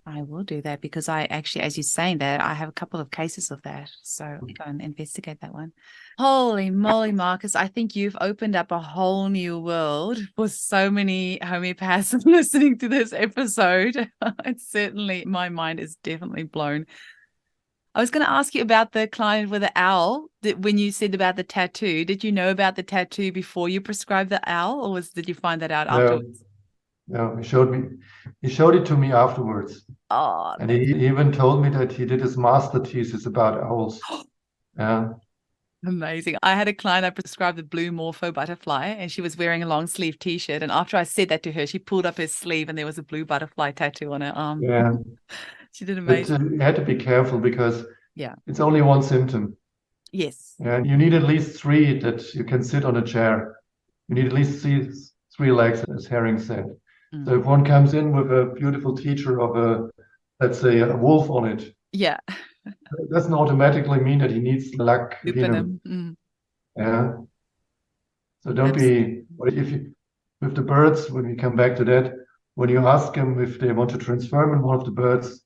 I will do that because I actually, as you're saying that, I have a couple of cases of that. So I'll go and investigate that one. Holy moly, Marcus. I think you've opened up a whole new world for so many homeopaths listening to this episode. It's certainly, my mind is definitely blown. I was going to ask you about the client with the owl. When you said about the tattoo, did you know about the tattoo before you prescribed the owl, or did you find that out No, afterwards? no, he showed it to me afterwards. Oh, And that's he even told me that he did his master thesis about owls. Yeah, amazing. I had a client I prescribed the blue morpho butterfly, and she was wearing a long sleeve t-shirt. And after I said that to her, she pulled up her sleeve, and there was a blue butterfly tattoo on her arm. yeah. She did But amazing. you had to be careful because Yeah. it's only one symptom. Yes. And you need at least three that you can sit on a chair. You need at least three legs, as Herring said. So Mm. if one comes in with a beautiful teacher of let's say, a wolf on it, Yeah. it doesn't automatically mean that he needs luck in him. Lupinum. Mm. Yeah. So don't Absolutely. be, if you, with the birds, when we come back to that, when you ask them if they want to transform in one of the birds,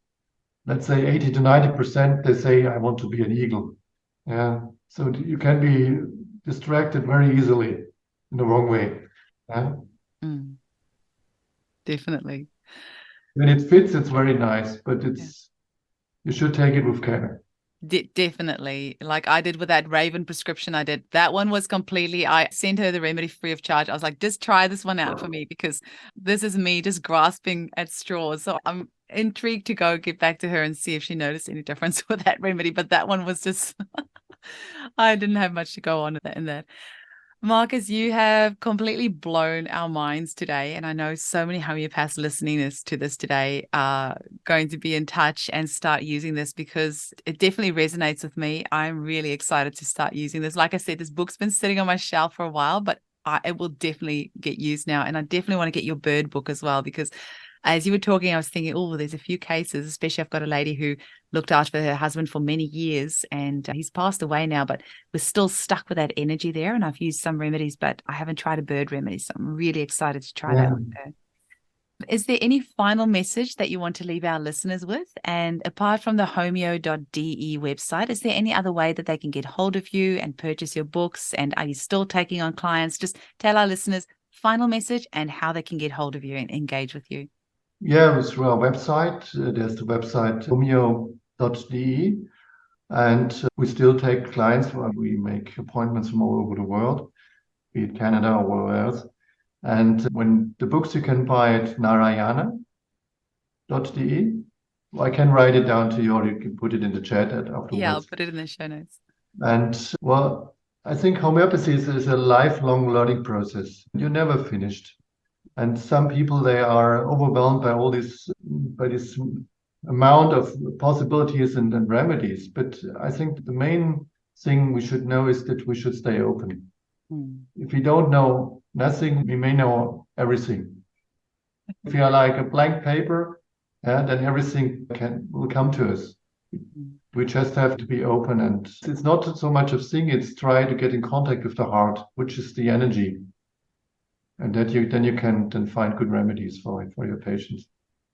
let's say 80 to 90%, they say, I want to be an eagle. Yeah. So you can be distracted very easily in the wrong way. Yeah. Mm. Definitely. When it fits, it's very nice, but Yeah. you should take it with care. Definitely. Like I did with that Raven prescription I did. That one was completely, I sent her the remedy free of charge. I was like, just try this one out for me because this is me just grasping at straws. So I'm intrigued to go get back to her and see if she noticed any difference with that remedy. But that one was just, I didn't have much to go on in that. Marcus, you have completely blown our minds today. And I know so many homeopaths listening to this today are going to be in touch and start using this because it definitely resonates with me. I'm really excited to start using this. Like I said, this book's been sitting on my shelf for a while, but it will definitely get used now. And I definitely want to get your bird book as well because as you were talking, I was thinking, oh, there's a few cases, especially I've got a lady who looked after her husband for many years and he's passed away now, but we're still stuck with that energy there. And I've used some remedies, but I haven't tried a bird remedy. So I'm really excited to try that Yeah. with her. Is there any final message that you want to leave our listeners with? And apart from the homeo.de website, is there any other way that they can get hold of you and purchase your books? And are you still taking on clients? Just tell our listeners final message and how they can get hold of you and engage with you. Yeah, it was through our website. There's the website homeo.de. And we still take clients. We make appointments from all over the world, be it Canada or wherever else. And when the books you can buy at narayana.de. I can write it down to you, or you can put it in the chat Yeah, I'll afterwards. put it in the show notes. And well, I think homeopathy is a lifelong learning process. You're never finished. And some people, they are overwhelmed by all by this amount of possibilities and remedies. But I think the main thing we should know is that we should stay open. If we don't know nothing, we may know everything. If we are like a blank paper, then everything will come to us. We just have to be open, and it's not so much of thing, it's try to get in contact with the heart, which is the energy. And that you can then find good remedies for your patients.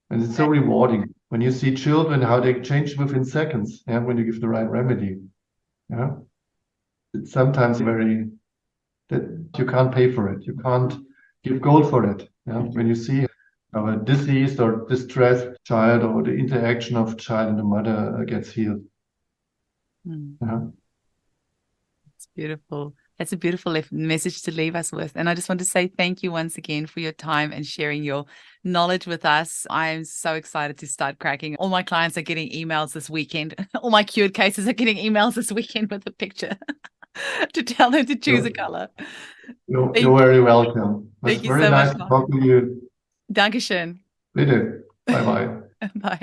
And it's so rewarding when you see children, how they change within seconds, when you give the right remedy. Yeah. It's sometimes very that you can't pay for it. You can't give gold for it. Yeah. When you see a diseased or distressed child, or the interaction of child and the mother gets healed. Yeah. It's beautiful. That's a beautiful message to leave us with. And I just want to say thank you once again for your time and sharing your knowledge with us. I am so excited to start cracking. All my clients are getting emails this weekend. All my cured cases are getting emails this weekend with a picture to tell them to choose a color. You're very welcome. It was Thank you very so nice much, to Mark. talk to you. Dankeschön. Bitte. Bye bye. Bye.